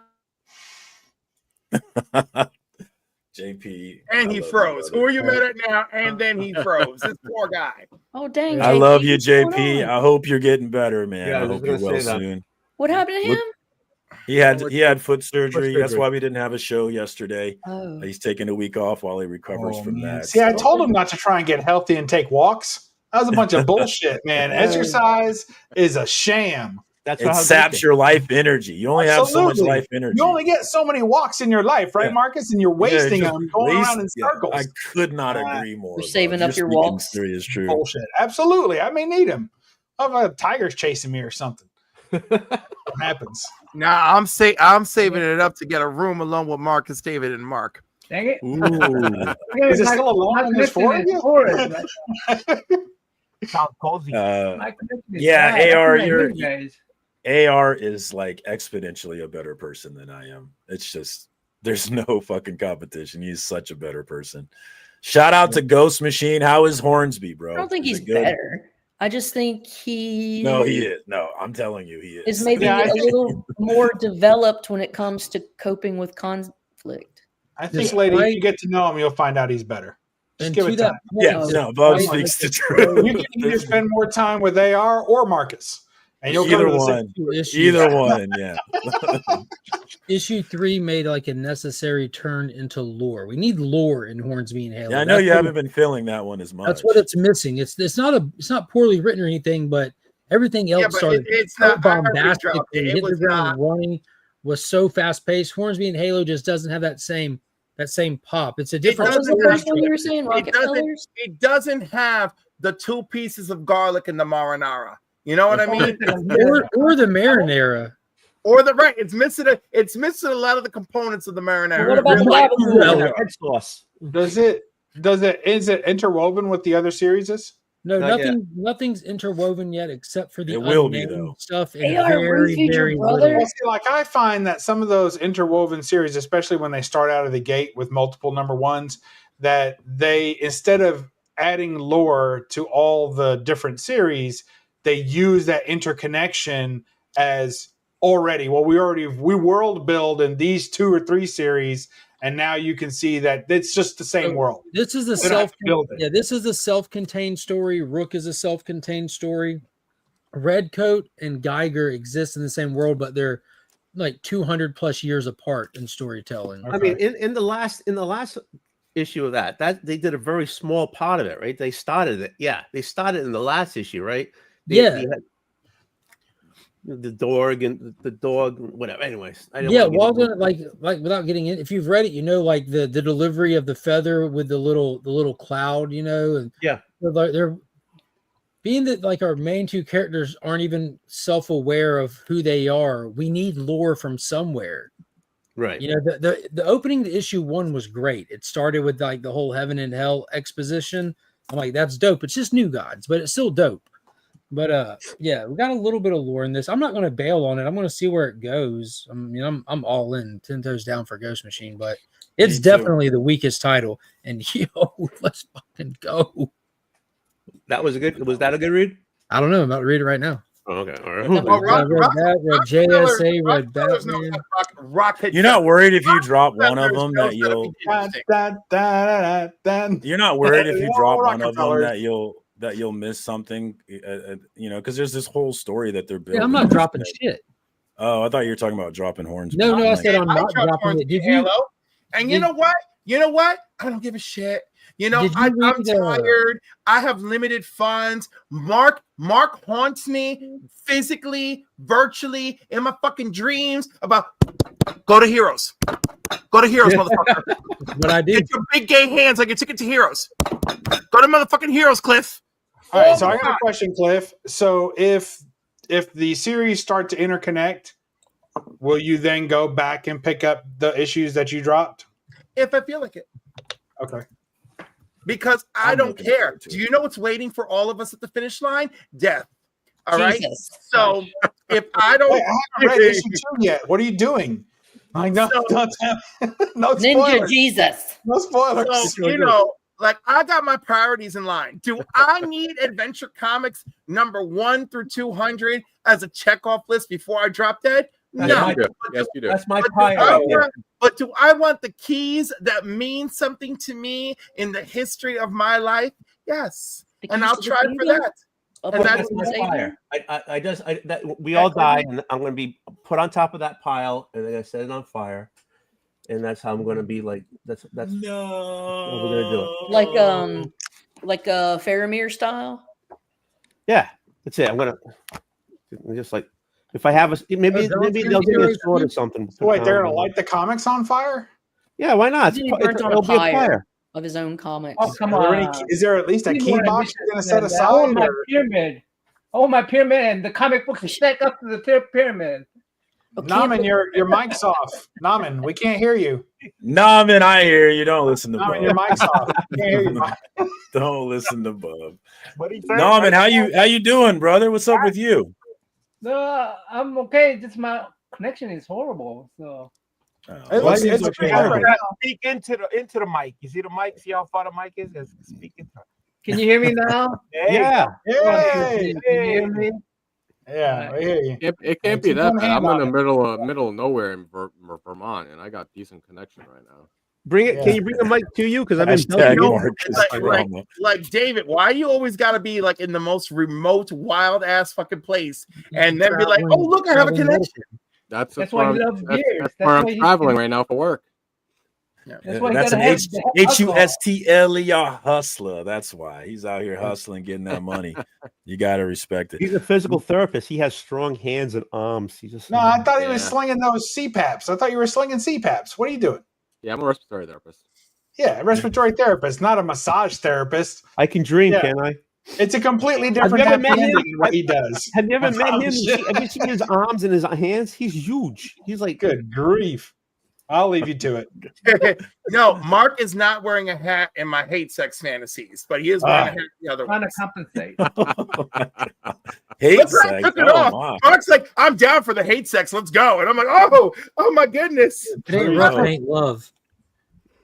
JP. And I he love you, froze. brother. Who are you mad at now? And then he froze. This poor guy. Oh dang! I JP, love you, what's going JP. on? I hope you're getting better, man. Yeah, I I was hope just you're gonna well say that. soon. What happened to Look, him? he had foot surgery. That's surgery. why we didn't have a show yesterday. Oh, He's taking a week off while he recovers Oh, from man. that. See, I so- told him not to try and get healthy and take walks. That was a bunch of bullshit, man. Exercise is a sham. That's it how saps your life energy. You only have so much Absolutely. life energy. You only get so many walks in your life, right, Yeah. Marcus? And you're wasting just them going around in yeah, circles. I could not agree more. You're saving Bob. up your speaking walks. theory is true. Bullshit. Absolutely. I may need him. If a tiger's chasing me or something. What happens? Nah, I'm saving it up to get a room alone with Marcus, David, and Mark. Dang it! Ooh. Is it still alone in this four of you? Sounds cozy. Yeah, AR, you're. AR is like exponentially a better person than I am. It's just there's no fucking competition. He's such a better person. Shout out to Ghost Machine. How is Hornsby, bro? I don't think Is he's it good? better. I just think he. No, he is. No, I'm telling you, he is. Is maybe Yeah, I a think- little more developed when it comes to coping with conflict. I think, Just lady, if right- you get to know him, you'll find out he's better. Just And give to it that time. point, Yeah, no, Bob right- speaks the truth. You can either spend more time with AR or Marcus. And you'll Either come to the one. same issue, Either one, yeah. issue 3 made like a necessary turn into lore. We need lore in Hornsby and Halo. Yeah, I know That's you what haven't been feeling that one as much. That's what it's missing. It's not poorly written or anything, but everything else Yeah, but started it's so not. I agree, bombastic Joe. and It hit the was ground running, was so fast paced. Hornsby and Halo just doesn't have that same pop. It's a different. What was the doesn't first one you were saying? Rocket Colors? It doesing have the 2 pieces of garlic in the marinara. You know what I mean? or the marinara. Or the right, it's missing a lot of the components of the marinara. What about the Like, Gabagool? Red sauce. Is it interwoven with the other series? No, Not yet. nothing's interwoven yet except for the It will be, unnamed though. stuff. And They are very, Refuge very Brother. little. Well, see, like I find that some of those interwoven series, especially when they start out of the gate with multiple number ones, that they, instead of adding lore to all the different series, they use that interconnection as already. Well, we world build in these 2 or 3 series, and now you can see that it's just the same world. This is a They don't have to build it. this is a self-contained story. Rook is a self-contained story. Redcoat and Geiger exist in the same world, but they're like 200 plus years apart in storytelling. I mean, in the last issue of that they did a very small part of it, right? They started it. Yeah, they started in the last issue, right? They had the dog and the dog, whatever. Anyways, I don't Yeah, wanna get well, into- like without getting in, if you've read it, you know, like the delivery of the feather with the little cloud, you know, and Yeah. they're being that like our main 2 characters aren't even self-aware of who they are. We need lore from somewhere. right. You know, the opening to issue 1 was great. It started with like the whole heaven and hell exposition. I'm like, that's dope. It's just new gods, but it's still dope. But yeah, we got a little bit of lore in this. I'm not going to bail on it. I'm going to see where it goes. I mean, I'm all in, 10 toes down for Ghost Machine. But It's too. definitely the weakest title. And yo, let's fucking go. That was that a good read? I don't know. I'm about to read it right now. Oh, okay, all right. Oh, I read that, read JSA, read Batman. Rocket. You're not worried if you drop one of Rockefellers them knows that you'll. Dun. You're not worried if you Hey, drop all one of them Rockefellers. that you'll miss something, because there's this whole story that they're building. Yeah, I'm not dropping shit. Oh, I thought you were talking about dropping horns. No, man. I Like, said I'm not dropping it. Did you? Hello? And you know what? I don't give a shit. Did you I'm read, tired. I have limited funds. Mark haunts me physically, virtually, in my fucking dreams about go to Heroes. Go to Heroes, motherfucker. What I did. Get your big gay hands like your ticket to Heroes. Go to motherfucking Heroes, Cliff. All right, so I got a question, Cliff. So if the series start to interconnect, will you then go back and pick up the issues that you dropped? If I feel like it. Okay. Because I I'm don't looking care. forward to Do it. you know what's waiting for all of us at the finish line? Death. All right. Jesus. So if I don't, Wait, I haven't read issue 2 yet. What are you doing? Like, no, don't tell. No Ninja spoilers. Jesus. No spoilers. so like I got my priorities in line. Do I need Adventure Comics number 1 through 200 as a checkoff list before I drop dead? Yes, No. you do. Yes, you do. That's my But do pile I right there. want- But do I want the keys that mean something to me in the history of my life? Yes. The And keys I'll to the try for kingdom? that. Up And on that's the my Savior? We all die, and I'm going to be put on top of that pile, and they're going to set it on fire, and that's how I'm going to be like. That's how we're going to do it. Like a Faramir style? Yeah, that's it. I'm going to just like if I have maybe they'll give me a sword or something. So wait, they're gonna light the comics on fire? Yeah, why not? He burnt on It'll a be a pyre fire. of his own comics. Oh, come Are there on. is there at least a You key want box admission you're gonna to set that. I want aside? my Or pyramid. Oh, my pyramid and the comic books are stacked up to the pyramid. Naman, your mic's off. Naman, we can't hear you. Nah, man, I hear you. Don't listen to Naman, your Bub. mic's off. We can't hear you. Don't listen to Bub. What he said? No, man, how you doing, brother? What's up with you? No, I'm okay. Just my connection is horrible. So It's You terrible. gotta speak into the mic. You see the mic? See how far the mic is? Just speak into it. can you hear me now? Yeah. Hey, Can you hear me? yeah, I hear you. It can't be Keep that one bad. hand I'm in on the it. middle of nowhere in Vermont, and I got decent connection right now. Bring it. Yeah. Can you bring the mic to you? Because I've been Hashtag know, Marcus it's drama. like David, why you always gotta be like in the most remote, wild ass fucking place and then be like, oh look, I have a connection. That's That's where why I'm, he loves that's, beers. that's That's where why I'm he traveling can- right now for work. That's why you That's gotta an have the alcohol. HUSTLER hustler. That's why he's out here hustling, getting that money. You got to respect it. He's a physical therapist. He has strong hands and arms. He's just No, I thought he was Yeah. slinging those CPAPs. I thought you were slinging CPAPs. What are you doing? Yeah, I'm a respiratory therapist. Yeah, respiratory therapist, not a massage therapist. I can dream, Yeah. can I? It's a completely different ever happy met him? ending in what he does. Have you ever That's met all him? shit. Have you seen his arms and his hands? He's huge. He's like Good grief. I'll leave you to it. No, Mark is not wearing a hat in my hate sex fantasies, but he is wearing a hat in the other Trying one. to compensate. Hate Look, I sex. took it Oh, off. my. Mark's like, I'm down for the hate sex. Let's go. And I'm like, oh my goodness. It ain't rough, it ain't love.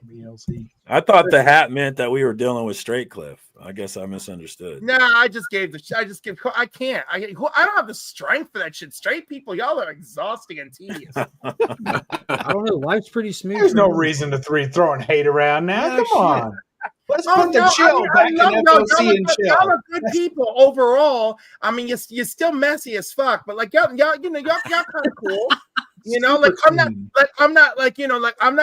BLC. I thought the hat meant that we were dealing with Straight Cliff. I guess I misunderstood. Nah, I can't. I don't have the strength for that shit. Straight people, y'all are exhausting and tedious. I don't know. Life's pretty smooth. There's no reason to throwing hate around now. No, Come on. Let's Oh, put the no, chill back in FOC and chill. Y'all are good people overall. I mean, you're still messy as fuck, but like y'all kind of cool. You know, like I'm not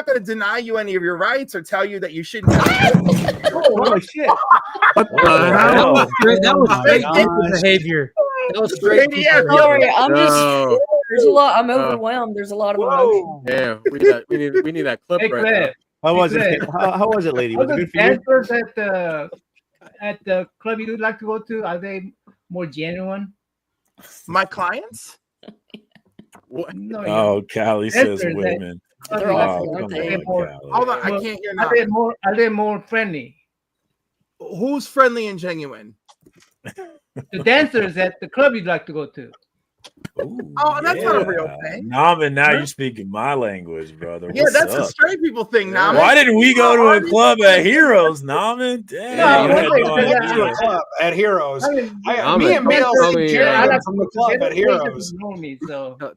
gonna deny you any of your rights or tell you that you shouldn't. oh shit. What the That hell? was straight, that was Oh, straight my people gosh. behavior. That was straight people Yeah, behavior. Sorry, I'm just. No. There's a lot. I'm overwhelmed. There's a lot of emotion. Whoa. Yeah, we need that clip Hey, right now. Cliff. How was Hey, it? How was it, lady? Are Was it the good for you? dancers at the club you'd like to go to? Are they more genuine? My clients? No. Oh, Callie says Dancers, women. They're Oh, awful, come aren't they? on, Hold on, I Well, can't hear Are they now. more friendly? Who's friendly and genuine? The dancers at the club you'd like to go to. Oh, that's not a real thing. Naman, now you're speaking my language, brother. Yeah, What's that's up? a straight people thing now. Why didn't we go to a club at Heroes, Naman? Damn, No, I I had went no to idea. a club at Heroes. Me and Naman, tell BLC me, came from the club at Heroes.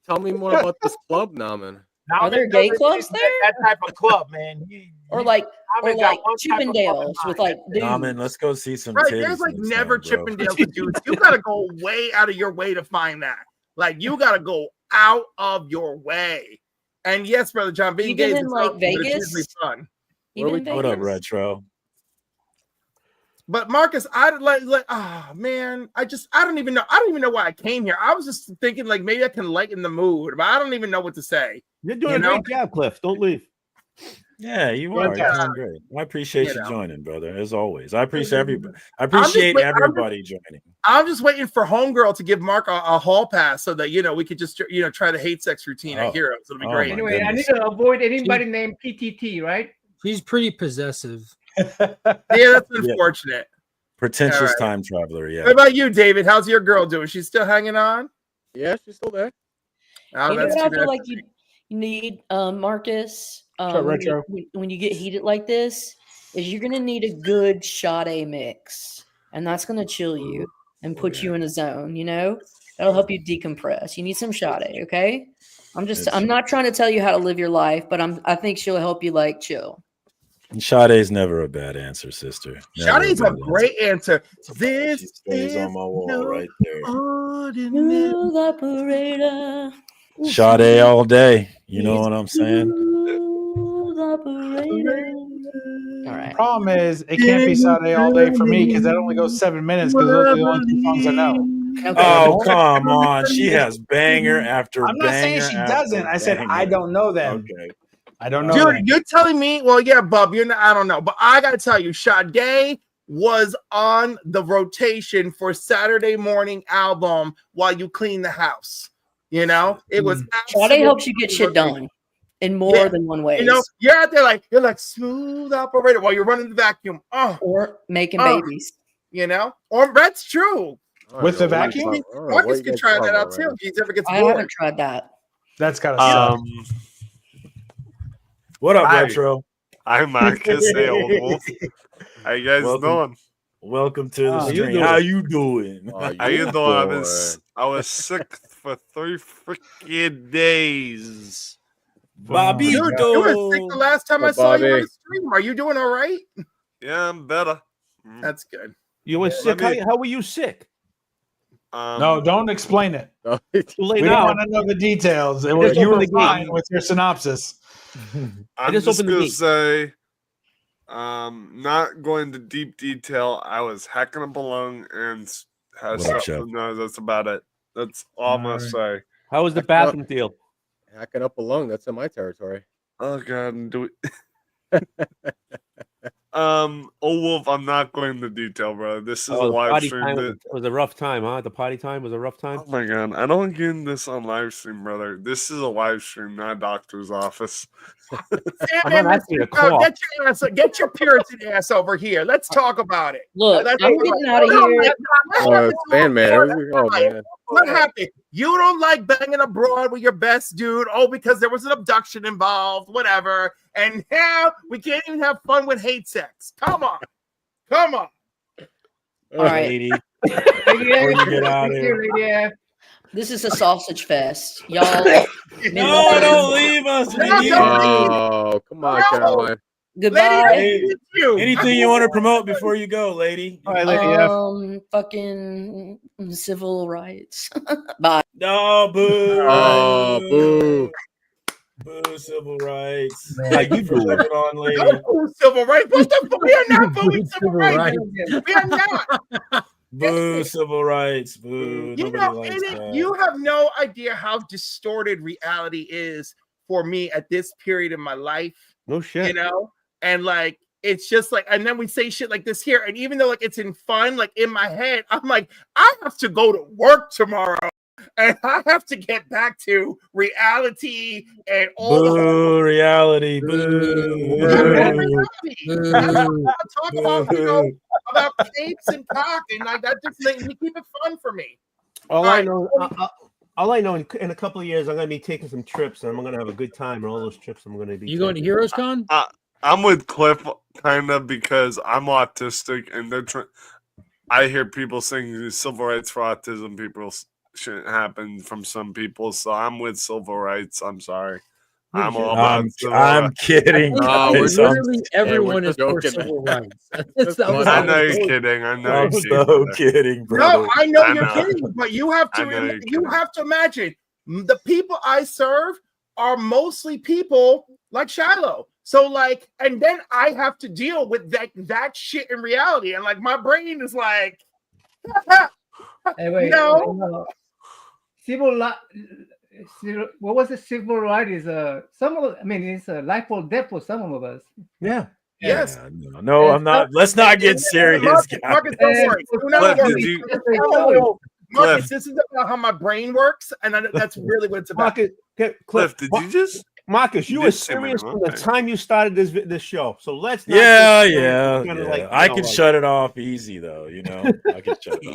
Tell me more about this club, Naman. Are there gay clubs there? That type of club, man. Or like Naman got one type of club in Chippendales with like dudes. Naman, let's go see some Right, titties there's like next never time, bro. Chippendales with dudes. You gotta go way out of your way to find that. Like you gotta go out of your way. And yes, brother John, being Even gay in, is like, fun, but it's Vegas? usually fun. Even in What up, Vegas? Retro? But Marcus, I man, I don't even know why I came here. I was just thinking like maybe I can lighten the mood, but I don't even know what to say. You're doing You a know? great job, Cliff. Don't leave. Yeah, you are. You're Yeah. doing great. I appreciate You you know. joining, brother. As always, I appreciate everybody. I I'm just appreciate wait- I'm just- everybody joining. I'm just waiting for Homegirl to give Mark a hall pass so that we could just try the hate sex routine Oh. at Heroes. It'll be Oh, great. my Anyway, I need goodness. to avoid anybody named PTT, right? She's pretty possessive. Yeah, that's unfortunate. Pretentious All right. time traveler. Yeah. What about you, David? How's your girl doing? She's still hanging on? Yeah, she's still there. Oh, You know that's what I too feel bad. like you need, Marcus? Sure, Retro. When you get heated like this, is you're gonna need a good Sade mix, and that's gonna chill you and put you in a zone. That'll help you decompress. You need some Sade, okay? I'm not trying to tell you how to live your life, but I think she'll help you like chill. Sade's never a bad answer, sister. Never Sade's a bad great answer. This She stays is on my wall no right there. ordinary. Smooth operator. Sade all day. You know what I'm saying? Smooth operator. All right. Problem is, it can't be Saturday all day for me because that only goes 7 minutes because those are the only 2 songs I know. Okay. Oh, come on. She has banger after I'm not saying banger she after doesn't. I said I banger. don't know them. Okay. I don't know. Dude, them. you're telling me? Well, yeah, Bub, I don't know, but I gotta tell you, Sade was on the rotation for Saturday morning album while you clean the house. It was Sade helps you get shit done in more than one way. You're out there you're like smooth operator while you're running the vacuum. Or making babies. Or that's true. With the vacuum? Marcus can try that out too if he ever gets I bored. haven't tried that. That's gotta suck. What up, Hi. Retro? I'm Marcus. Hey, old wolf. How you guys doing? Welcome to the How you stream. doing? How you doing? How you doing? I was sick for 3 freaking days. Bobby, Dude, you were sick the last time I saw you on the stream. Are you doing all right? Yeah, I'm better. That's good. You were sick. me- How were you sick? No, don't explain it. Too late We now. don't want to know the details. Just You open were the gate. fine with your synopsis. I'm just just opened the gonna gate. say, not going into deep detail. I was hacking a balloon and had What up, stuff Chef? in the nose. That's about it. That's all I'm gonna say. How was the bathroom deal? Hacking up alone. That's in my territory. Oh God, do we? Wolf, I'm not going into detail, bro. This is a the live potty stream. time That, was a rough time, huh? The potty time was a rough time. oh my God, I don't get in this on live stream, brother. This is a live stream, not a doctor's office. I'm not asking you to cough. Get your Puritan ass over here. Let's talk about it. Look, Let's I'm talk getting about out of it. here. Oh, man. Man. What happened? You don't like banging abroad with your best dude. Oh, because there was an abduction involved, whatever. And now we can't even have fun with hate sex. Come on. Come on. All right. Lady. Before you get out of here. This is a sausage fest. Y'all. No, don't leave us. lady. Oh, come on, Caroline. Goodbye. Hey, anything you want to promote before you go, lady? All right, Lady F. Fucking civil rights. Bye. No, boo. Oh, boo. Boo, civil rights. How you doing? Put on, lady. No civil rights. What the fuck? We are not booing civil rights. We are not. Boo, civil rights. Boo. Nobody likes that. You have no idea how distorted reality is for me at this period in my life. No shit. And it's just and then we say shit like this here, and even though it's in fun, in my head, I'm like, I have to go to work tomorrow, and I have to get back to reality and all Boo, reality. Boo. talk about capes and cock, and that just makes me keep it fun for me. All I know, All I know, in a couple of years, I'm going to be taking some trips, and I'm going to have a good time. And all those trips, I'm going to be. You going to Heroes Con? I'm with Cliff kind of because I'm autistic, and I hear people saying civil rights for autism people shouldn't happen from some people, so I'm with civil rights. I'm sorry. I'm all about civil I'm rights. kidding. Literally everyone is for civil rights. I know you're kidding. I know I'm you're so kidding, bro. No, I know you're kidding, but you have to have to imagine the people I serve are mostly people like Shiloh. So like, and then I have to deal with that shit in reality, and like my brain is like, Hey, wait, no. What was the civil right? Is some of, I mean, it's a life or death for some of us. Yeah. Yes. No, I'm not. Let's not get serious, guys. Marcus, don't worry. Do not worry. Marcus, this is about how my brain works, and that's really what it's about. Cliff, did you just? Marcus, you were serious from the time you started this show. So let's not I can shut it off easy though, you know. I can shut it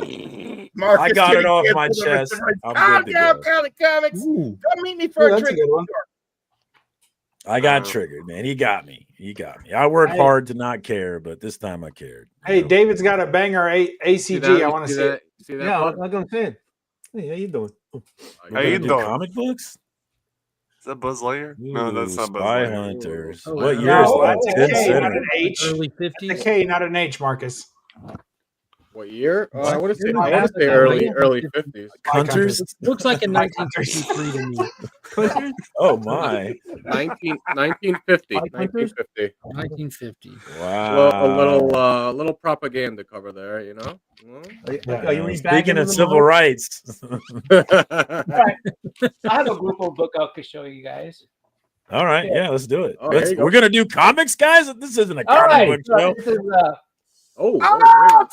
off. Marcus, I got it off my chest. I'm good to go. Pallet Comics. Come meet me for a drink. I got triggered, man. He got me. I work hard to not care, but this time I cared. Hey, David's got a banger ACG. I want to see it. Yeah, I'm gonna say. Hey, how you doing? How you doing? Comic books? Is that Buzz Lightyear? No, that's not Buzz Spy Lightyear. Hunters. Oh, What year is that? That's a K, not Center. an H. Early That's 50s. a K, not an H, Marcus. What year? I want to say Really? early 50s. Hunters? Looks like in 1953 to me. Oh my. 1950. 1950. 1950. Wow. A little propaganda cover there, you know. Speaking of civil rights. Right. I have a group of book I could show you guys. All right, yeah, let's do it. Oh, there you go. We're gonna do comics, guys. This isn't a All comic right. book So show. this is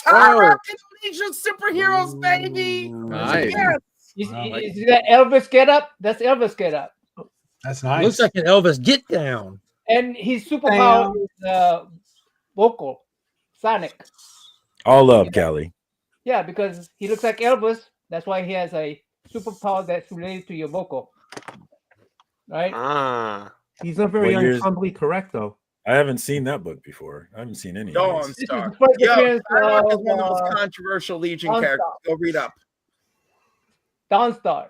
Tyra Legion superheroes, baby. Nice. Yes. is that Elvis get up? That's Elvis get up. That's nice. Looks like an Elvis get down. And his superpower is vocal, sonic. All up, Callie. Yeah, because he looks like Elvis. That's why he has a superpower that's related to your vocal. Right? He's not very What years- humbly correct, though. I haven't seen that book before. I haven't seen any. Dawn of these. Star. first Yo, appearance Tyra is of, one of the most controversial Legion Dawn characters. Star. Go read up. Dawnstar.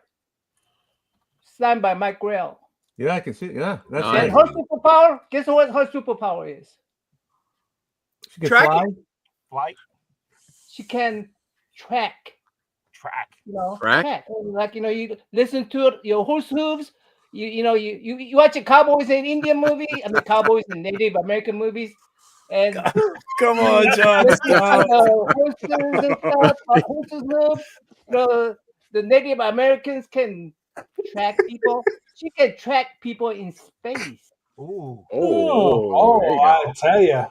Signed by Mike Grell. Yeah, I can see. Yeah, that's And right. her superpower, guess what her superpower is? She can Tracking. fly. She can track. You know, Track? Like, you know, you listen to it, your horse hooves. You watch a cowboys in Indian movie. I mean, cowboys in Native American movies. And Come on, John. Stop. horses and stuff. Horses hooves. The Native Americans can track people. She can track people in space. Ooh. Oh, I tell you.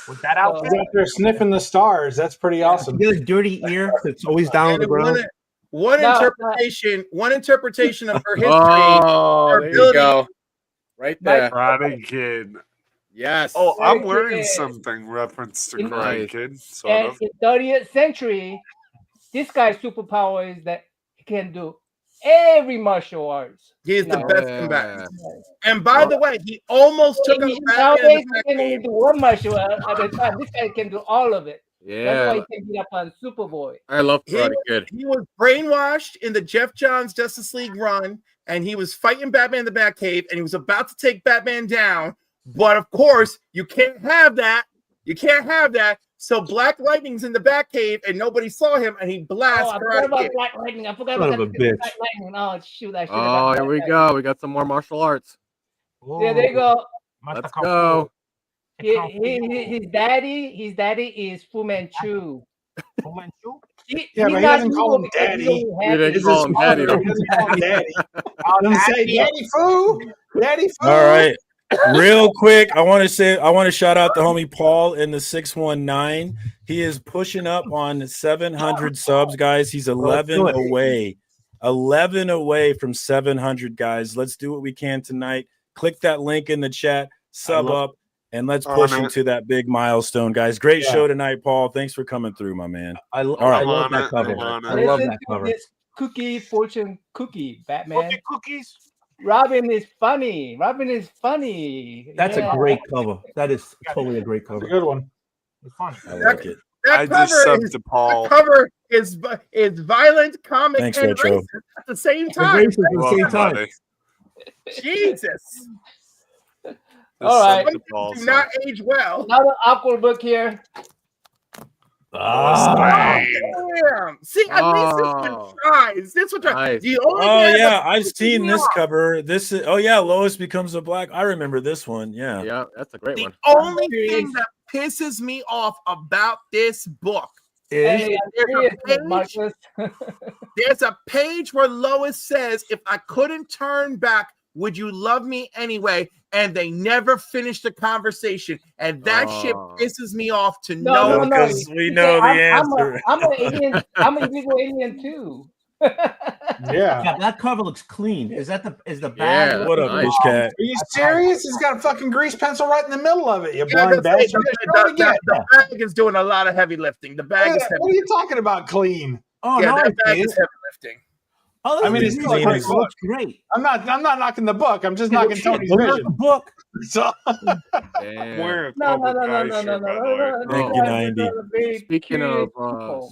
With that outfit, Out there sniffing the stars. That's pretty awesome. She got a dirty ear that's always down on the ground. One No, interpretation of her history. Oh, her there you ability- go. Right there. Karate Kid. Yes. Oh, I'm Karate wearing Kid. something reference to In- Karate Nice. Kid. Sort And of. in 30th century, this guy's superpower is that he can do every martial arts. He is the No. best Yeah. combatant. And by the way, he almost took out Batman Nowadays, in he the can only Batcave. do one martial art at a time. This guy can do all of it. That's why Yeah. he can beat up on Superboy. I love He Karate was, Kid. he was brainwashed in the Jeff Johns Justice League run, and he was fighting Batman in the Batcave, and he was about to take Batman down. But of course, you can't have that. You can't have that. So Black Lightning's in the Batcave, and nobody saw him, and he blasts I forgot Karate about Kid. Black Lightning. I forgot Son about of a that bitch. Black Lightning. Oh, shoot. I should have Oh, got here Black we Lightning. go. We got some more martial arts. Yeah, there you go. Let's go. His daddy is Fu Manchu. Fu Manchu? He, Yeah, he's but he not doesn't call evil him because daddy. he only You has didn't his call him daddy, father. He doesn't call him daddy. Let him say Daddy Foo. Daddy Foo. All right. Real quick, I want to shout out the homie Paul in the 619. He is pushing up on 700 subs, guys. He's 11 away. 11 away from 700, guys. Let's do what we can tonight. Click that link in the chat, sub up, and let's push him to that big milestone, guys. Great show tonight, Paul. Thanks for coming through, my man. I All right. love that cover. I love Listen that to cover. this fortune cookie, Batman. Fortune cookies. Robin is funny. Robin is funny. That's Yeah. a great cover. That is totally a great cover. That's a good one. It's funny. I like it. That I just cover subbed is to Paul. that cover is violent, comic, Thanks, and Retro. racist at the same And time. racist at the same Welcome, time. buddy. Jesus, Just All right. subbed to Paul. do so- not age well. Another awkward book here. Damn. See, at least this one Oh, tries. This one tries. nice. The only Oh thing yeah, that I've pisses seen me this off- cover. This is Lois becomes a black. I remember this one. Yeah. Yeah, that's a great The one. only thing that pisses me off about this book is Hey, I'm there's serious, a Marcus. there's a page where Lois says, "If I couldn't turn back, would you love me anyway?" And they never finish the conversation, and that shit Oh. pisses me off to No, no no, end. no. Because we He know said, the answer. I'm an alien. I'm an illegal alien too. Yeah. Yeah, that cover looks clean. Is the Yeah, bag? What up, nice. Fish Cat? Are you serious? It's got a fucking grease pencil right in the middle of it. You Yeah, blind that's it. bastard. Show it again. The bag is doing a lot of heavy lifting. The bag is heavy. What are you talking about? Clean. Oh, Yeah, no, that I bag see is it. heavy lifting. Oh, I mean, it's it's still a great book. looks great. I'm not knocking the book. I'm just knocking Shit, Tony's don't knock vision. the book. So Damn. Wearing a No, Cobra no, no, Kai no, no, shirt, no, by the no, way. no. Thank you, 90. Speaking of,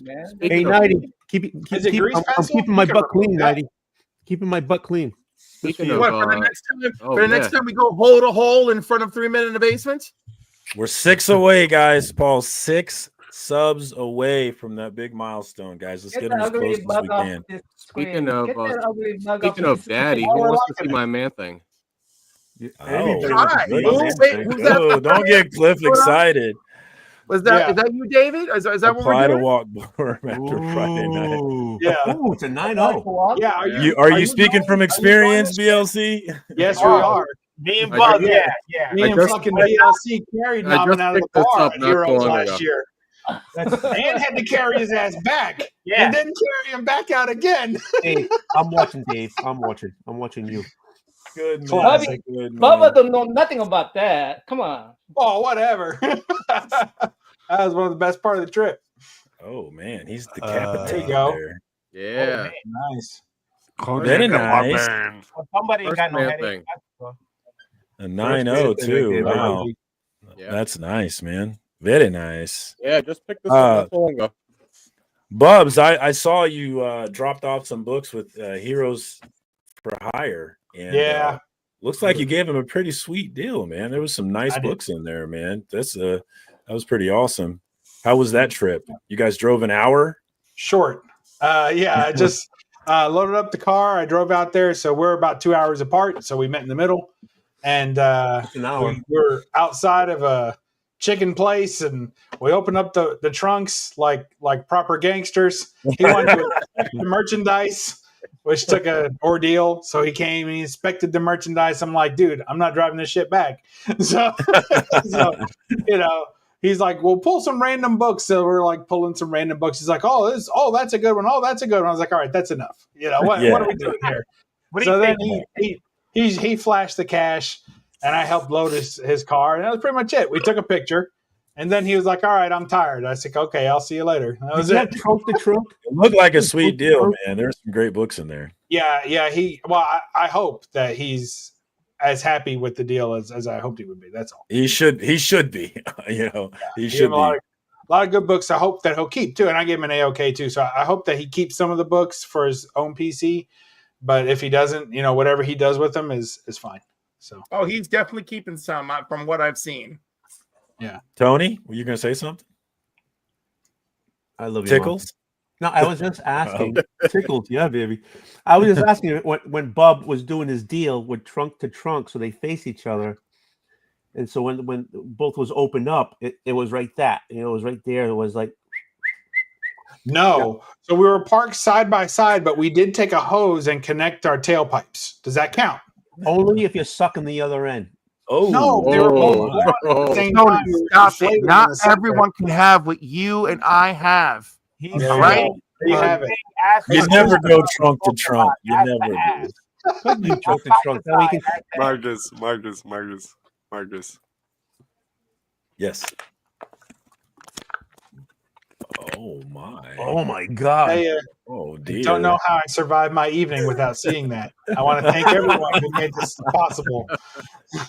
man. Hey, speaking of, 90. Is it grease I'm pencil? keeping my You can butt clean, remove that. 90. Keeping my butt clean. speaking of, What for the next time? oh, For the next yeah. time we go hole to hole in front of 3 Men in the Basement. We're 6 away, guys. Paul, 6 subs away from that big milestone, guys. Let's get Get them that as close ugly as we bug off can. this Speaking screen. of, Get that ugly bug speaking off of this daddy, screen. who Oh, wants I to see my man thing? Everybody Oh. wants to Hi. see Who? my man Wait, thing. who's that? Oh, don't get Cliff excited. Was that Yeah. is that you, David? Is that what Apply we're to doing? walk Borm after Friday night. Ooh. Yeah. Ooh, it's a 9-0. Yeah. Are you speaking from experience, BLC? Yes, we Oh. are. Me and I Bug, just- yeah. Me I and just- fucking BLC carried I Nauman just out of the picked this bar up at not Heroes too long last ago. year. And had to carry his ass back. Yeah. And then carry him back out again. Hey, I'm watching, Dave. I'm watching you. Good man. Classic. Good man. Bubba don't know nothing about that. Come on. Oh, whatever. That was one of the best part of the trip. Oh man, he's There decapitated you go. there. Yeah. Nice. Very nice. Well, somebody ain't First got no man headache. thing. A 9-0 too. David. Wow. Yeah. That's nice, man. Very nice. Yeah, just picked this up not so long ago. Bubs, I saw you dropped off some books with Heroes for Hire. And Yeah. looks like you gave him a pretty sweet deal, man. There was some nice I did. books in there, man. That was pretty awesome. How was that trip? You guys drove an hour? Short. Yeah, I just loaded up the car. I drove out there. So we're about 2 hours apart. So we met in the middle. And an hour. we were outside of a chicken place and we opened up the trunks like proper gangsters. He wanted to inspect the merchandise, which took an ordeal. So he came and he inspected the merchandise. I'm like, dude, I'm not driving this shit back. So, he's like, well, pull some random books. So we're like pulling some random books. He's like, that's a good one. Oh, that's a good one. I was like, all right, that's enough. What are we doing here? What do So you then think? he flashed the cash and I helped load his car. And that was pretty much it. We took a picture and then he was like, all right, I'm tired. I said, okay, I'll see you later. That was it. Trunk to trunk. It looked like a sweet deal, man. There's some great books in there. Yeah. I hope that he's as happy with the deal as I hoped he would be. That's all. He should be. He He should gave be. him a lot of good books. I hope that he'll keep too. And I gave him an A-OK too. So I hope that he keeps some of the books for his own PC. But if he doesn't, whatever he does with them is fine. So Oh, he's definitely keeping some from what I've seen. yeah. Tony, were you gonna say something? I love you. Tickles? No, I was just asking. Tickles, yeah, baby. I was just asking when Bub was doing his deal with trunk to trunk, so they face each other. And so when both was opened up, it was right that. It was right there. It was like No. So we were parked side by side, but we did take a hose and connect our tailpipes. Does that count? only if you're sucking the other end. Oh No, they were both on at the same time. We were Stop it. inflated Not in the center. everyone can have what you and I have. He's Yeah, right. There you have it. You never go trunk to trunk. You never do. Could be trunk to trunk. That way you can Marcus. Yes. Oh my. Oh my god. Hey, Oh dear. Don't know how I survived my evening without seeing that. I want to thank everyone who made this possible.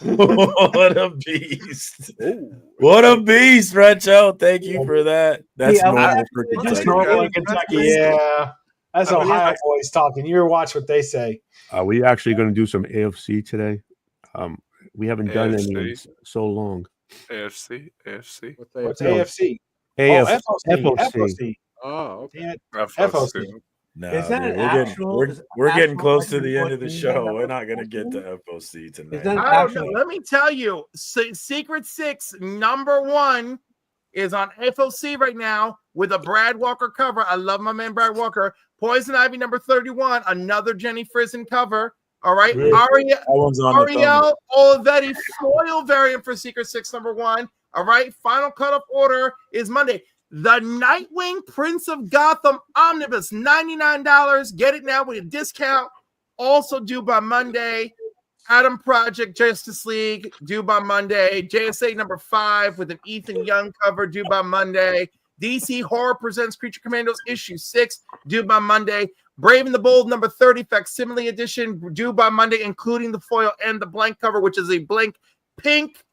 What a beast. What a beast, Recho. Thank you for that. That's Yeah, normal for Just Kentucky. normal in Kentucky. Yeah. That's Ohio boys talking. You watch what they say. Are we actually going to do some AFC today? We haven't done any in AFC? so long. AFC. What's AFC? AFC. FOC. Oh, Damn okay. it. FOC. No, Is that dude, an we're getting, actual- we're, is we're getting actual close to like the end of the football show. team? We're not going to get to FOC tonight. that- I don't Actually- know. Let me tell you, Secret Six #1 is on FOC right now with a Brad Walker cover. I love my man Brad Walker. Poison Ivy #31, another Jenny Frison cover. All right, Really? That one's on the Ariel Olivetti foil variant for Secret Six #1. All right, final cutoff order is Monday. The Nightwing Prince of Gotham Omnibus, $99. Get it now with a discount. Also due by Monday. Adam Project Justice League due by Monday. JSA #5 with an Ethan Young cover due by Monday. DC Horror Presents Creature Commandos issue 6 due by Monday. Brave and the Bold #30 facsimile edition due by Monday, including the foil and the blank cover, which is a blank pink.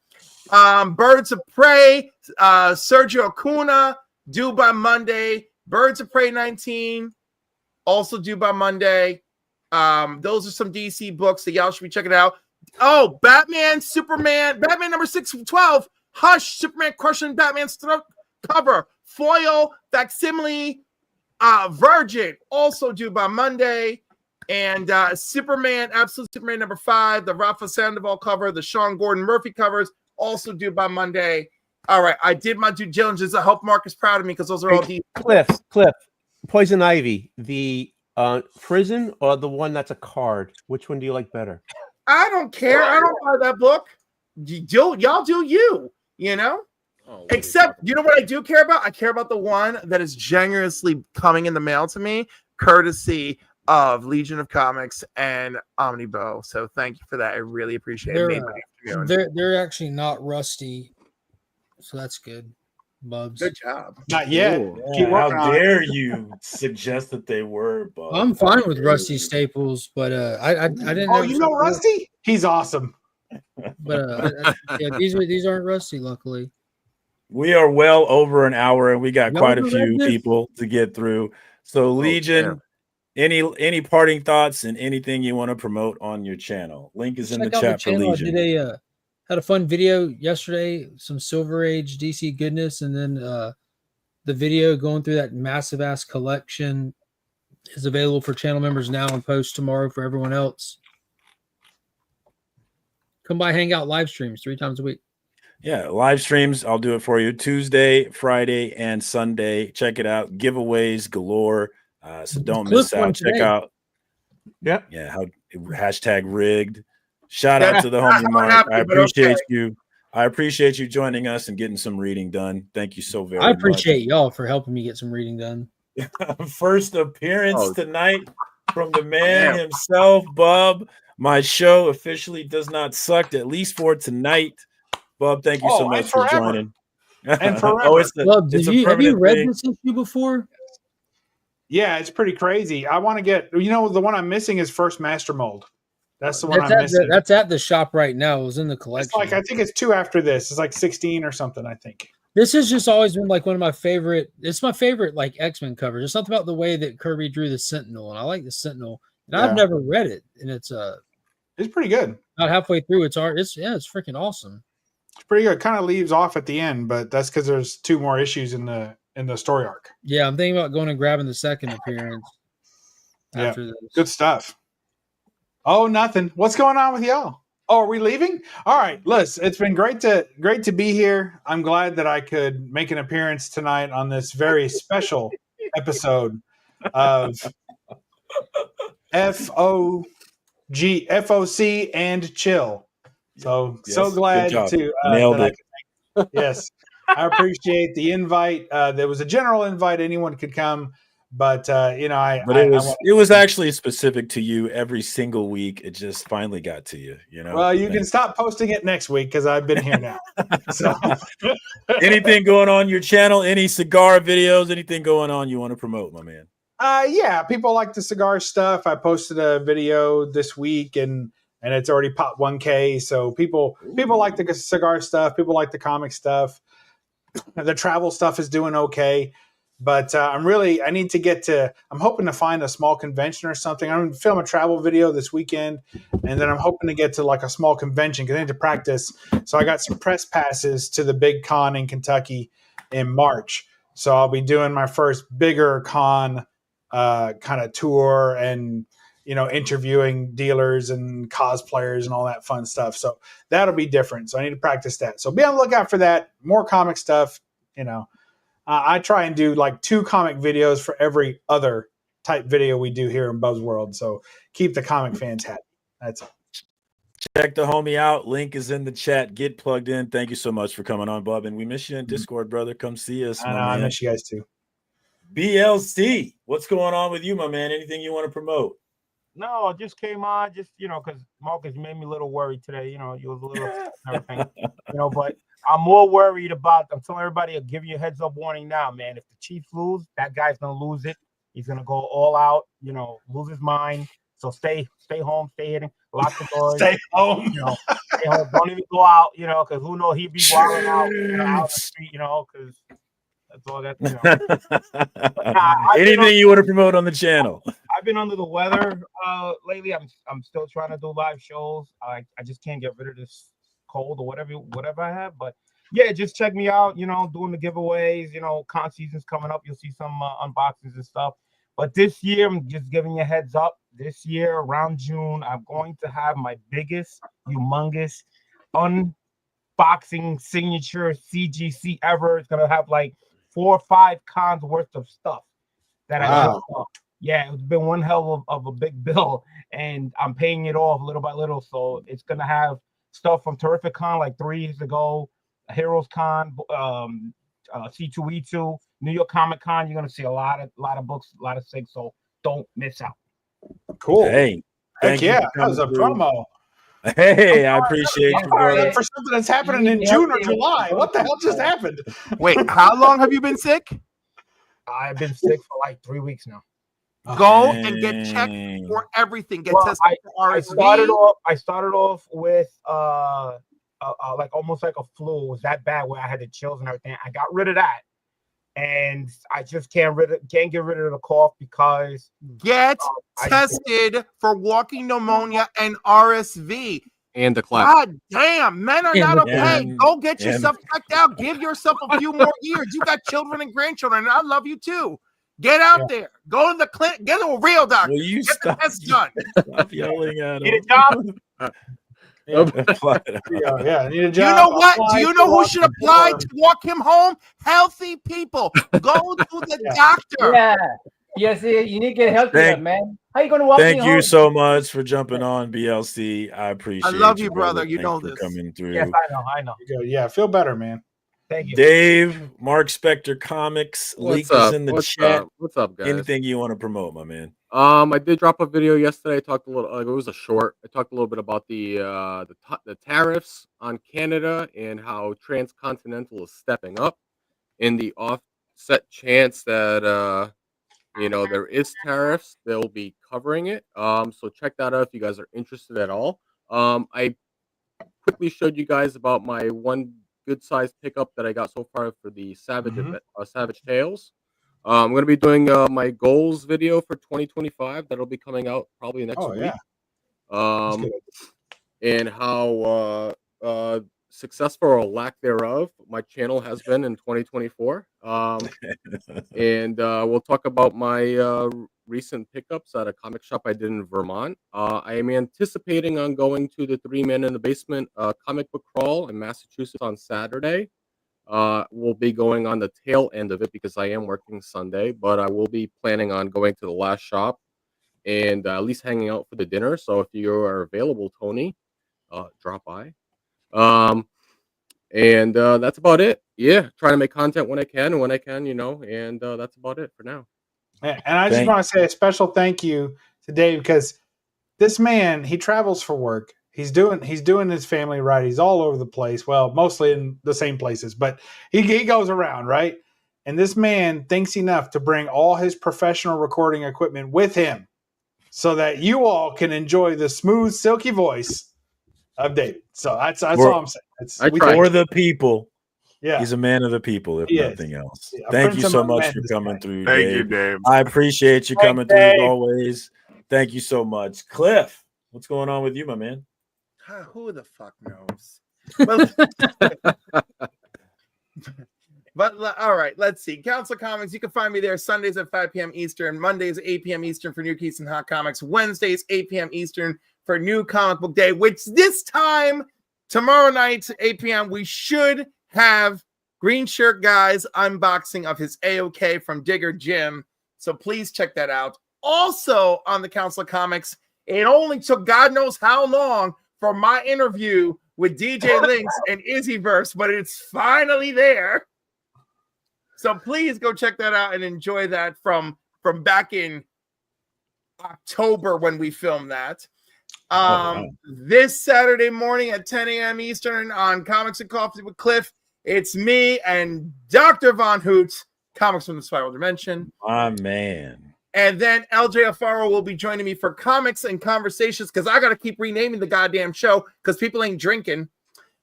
Birds of Prey, Sergio Acuna due by Monday. Birds of Prey 19 also due by Monday. Those are some DC books that y'all should be checking out. Oh, Batman, Superman, Batman #612, Hush, Superman crushing Batman's throat cover, foil, facsimile, Virgin, also due by Monday. And Superman, Absolute Superman #5, the Rafa Sandoval cover, the Sean Gordon Murphy covers, also due by Monday. All right, I did my due diligence. I hope Mark is proud of me because those are all DC. Cliff, Poison Ivy, the prison or the one that's a card? Which one do you like better? I don't care. I don't buy that book. Y'all do you, you know? Except, you know what I do care about? I care about the one that is generously coming in the mail to me, courtesy of Legion of Comics and Omnibo. So thank you for that. I really appreciate it. Made my afternoon. They're actually not rusty, so that's good. Bubs. Good job. Not yet. Ooh, Keep yeah, working how on it. dare you suggest that they were, Bub? I'm fine with Rusty Staples, but I didn't. Oh, ever you know support- Rusty? He's awesome. But yeah, these aren't Rusty, luckily. We are well over an hour, and we got Y'all quite a ever few read this? people to get through. So, Legion, any parting thoughts and anything you want to promote on your channel? Link is in the Check out my chat for channel. I Legion. did had a fun video yesterday, some Silver Age DC goodness, and then the video going through that massive ass collection is available for channel members now and post tomorrow for everyone else. Come by, hang out, live streams 3 times a week. Yeah, live streams. I'll do it for you Tuesday, Friday, and Sunday. Check it out. Giveaways galore. So don't miss Cliff won out. Check today. out. Yeah. How hashtag rigged. Shout out to the homie I'm Mark. happy, I but appreciate okay. you. I appreciate you joining us and getting some reading done. Thank you so very I much. appreciate y'all for helping me get some reading done. First appearance Oh. tonight from the man Damn. himself, Bub. My show officially does not suck, at least for tonight. Bub, thank you so Oh, much and for forever. joining. And forever. Oh, it's Bub, it's have a you permanent read thing. this issue before? Yeah, it's pretty crazy. I want to get, the one I'm missing is First Master Mold. That's the one I'm missing. That's at the shop right now. It was in the It's collection. like, I think it's 2 after this. It's like 16 or something, I think. This has just always been like one of my favorite. It's my favorite like X-Men cover. There's something about the way that Kirby drew the Sentinel, and I like the Sentinel. And I've Yeah. never read it, and it's pretty good. About halfway through its art. It's freaking awesome. It's pretty good. Kind of leaves off at the end, but that's because there's 2 more issues in the story arc. Yeah, I'm thinking about going and grabbing the second appearance Yeah, after this. good stuff. Oh, nothing. What's going on with y'all? Oh, are we leaving? All right, listen. It's been great to be here. I'm glad that I could make an appearance tonight on this very special episode of FOC and Chill. So Yes, glad good job. to Nailed that it. yes, I appreciate the invite. There was a general invite; anyone could come, but It was actually specific to you every single week. It just finally got to you. Well, you can stop posting it next week because I've been here now. So, anything going on your channel? Any cigar videos? Anything going on you want to promote, my man? Yeah, people like the cigar stuff. I posted a video this week and it's already popped 1K. So people like the cigar stuff. People like the comic stuff. The travel stuff is doing okay. But I need to get to, I'm hoping to find a small convention or something. I'm going to film a travel video this weekend. And then I'm hoping to get to like a small convention because I need to practice. So I got some press passes to the big con in Kentucky in March. So I'll be doing my first bigger con kind of tour and, interviewing dealers and cosplayers and all that fun stuff. So that'll be different. So I need to practice that. So be on the lookout for that. More comic stuff, I try and do like 2 comic videos for every other type video we do here in Buzzworld. So keep the comic fans happy. That's it. Check the homie out. Link is in the chat. Get plugged in. Thank you so much for coming on, Bub. And we miss you in Discord, brother. Come see us. I miss you guys too. BLC, what's going on with you, my man? Anything you want to promote? No, I just came on, because Marcus made me a little worried today. You was a little everything, but I'm more worried about. I'm telling everybody, I'll give you a heads up warning now, man. If the Chiefs lose, that guy's gonna lose it. He's gonna go all out, lose his mind. So stay home, stay hitting, lock the doors. Stay home. Stay home. Don't even go out, because who knows, he'd be wilding out, out the street, because that's all that. Anything you want to promote on the channel? I've been under the weather lately. I'm still trying to do live shows. I just can't get rid of this cold or whatever I have. But yeah, just check me out. Doing the giveaways. Con season's coming up. You'll see some unboxings and stuff. But this year, I'm just giving you a heads up. This year, around June, I'm going to have my biggest, humongous unboxing signature CGC ever. It's gonna have like 4 or 5 cons worth of stuff that I built up. Yeah, it's been one hell of a big bill, and I'm paying it off little by little. So it's gonna have stuff from Terrific Con like 3 years ago, Heroes Con, C2E2, New York Comic Con. You're gonna see a lot of books, a lot of things. So don't miss out. Cool. Hey, heck yeah, that was a promo. Hey, I appreciate you, brother. For something that's happening in June or July. What the hell just happened? Wait, how long have you been sick? I've been sick for like 3 weeks now. Go and get checked for everything. Get tested for RSV. I started off with like almost like a flu. It was that bad where I had the chills and everything. I got rid of that, and I just can't get rid of the cough because get tested for walking pneumonia and RSV. And the clap. God damn, men are not okay. Go get yourself checked out. Give yourself a few more years. You got children and grandchildren, and I love you too. Get out there. Go to the clinic. Get a real doctor. Will you get the test done. Stop yelling at him. Get a job. Yeah, need a job. Do you know what? Do you know who should apply to walk him home? Healthy people. Go to the doctor. Yeah. Yes, you need to get healthy, man. How you gonna walk? Thank you so much for jumping on, BLC. I appreciate it. I love you, brother. You know this. Coming through. Yes, I know. Yeah, feel better, man. Thank you. Dave, Mark Spector Comics, link is in the chat. What's up, guys? Anything you want to promote, my man? I did drop a video yesterday. I talked a little. It was a short. I talked a little bit about the tariffs on Canada and how Transcontinental is stepping up. In the offset chance that there is tariffs, they'll be covering it. So check that out if you guys are interested at all. I quickly showed you guys about my one good sized pickup that I got so far for the Savage Tales. I'm going to be doing my goals video for 2025. That'll be coming out probably next week. And how successful or lack thereof my channel has been in 2024. And we'll talk about my recent pickups at a comic shop I did in Vermont. I am anticipating on going to the 3 Men in the Basement comic book crawl in Massachusetts on Saturday. We'll be going on the tail end of it because I am working Sunday, but I will be planning on going to the last shop and at least hanging out for the dinner. So if you are available, Tony, drop by. And that's about it. Yeah, trying to make content when I can, and that's about it for now. And I just want to say a special thank you to Dave because this man, he travels for work. He's doing his family right. He's all over the place. Well, mostly in the same places, but he goes around, right? And this man thinks enough to bring all his professional recording equipment with him so that you all can enjoy the smooth, silky voice of David. So that's all I'm saying. For the people. Yeah. He's a man of the people, if He nothing is. else. Yeah, Thank Prince you so among much men, for this coming guy. through, Thank Dave. you, Dave. I appreciate you Thanks, coming through as Dave. always. Thank you so much. Cliff, what's going on with you, my man? Who the fuck knows? Well, but all right, let's see. Council Comics, you can find me there Sundays at 5 p.m. Eastern, Mondays 8 p.m. Eastern for New Keys and Hot Comics, Wednesdays 8 p.m. Eastern for New Comic Book Day, which this time, tomorrow night, 8 p.m., we should have Green Shirt Guy's unboxing of his AOK from Digger Jim. So please check that out. Also on the Council of Comics, it only took God knows how long for my interview with DJ Lynx and Izzyverse, but it's finally there. So please go check that out and enjoy that from back in October when we filmed that. This Saturday morning at 10 a.m. Eastern on Comics and Coffee with Cliff, it's me and Dr. Von Hoot, Comics from the Spiral Dimension. My man. And then LJ Alfaro will be joining me for Comics and Conversations because I got to keep renaming the goddamn show because people ain't drinking.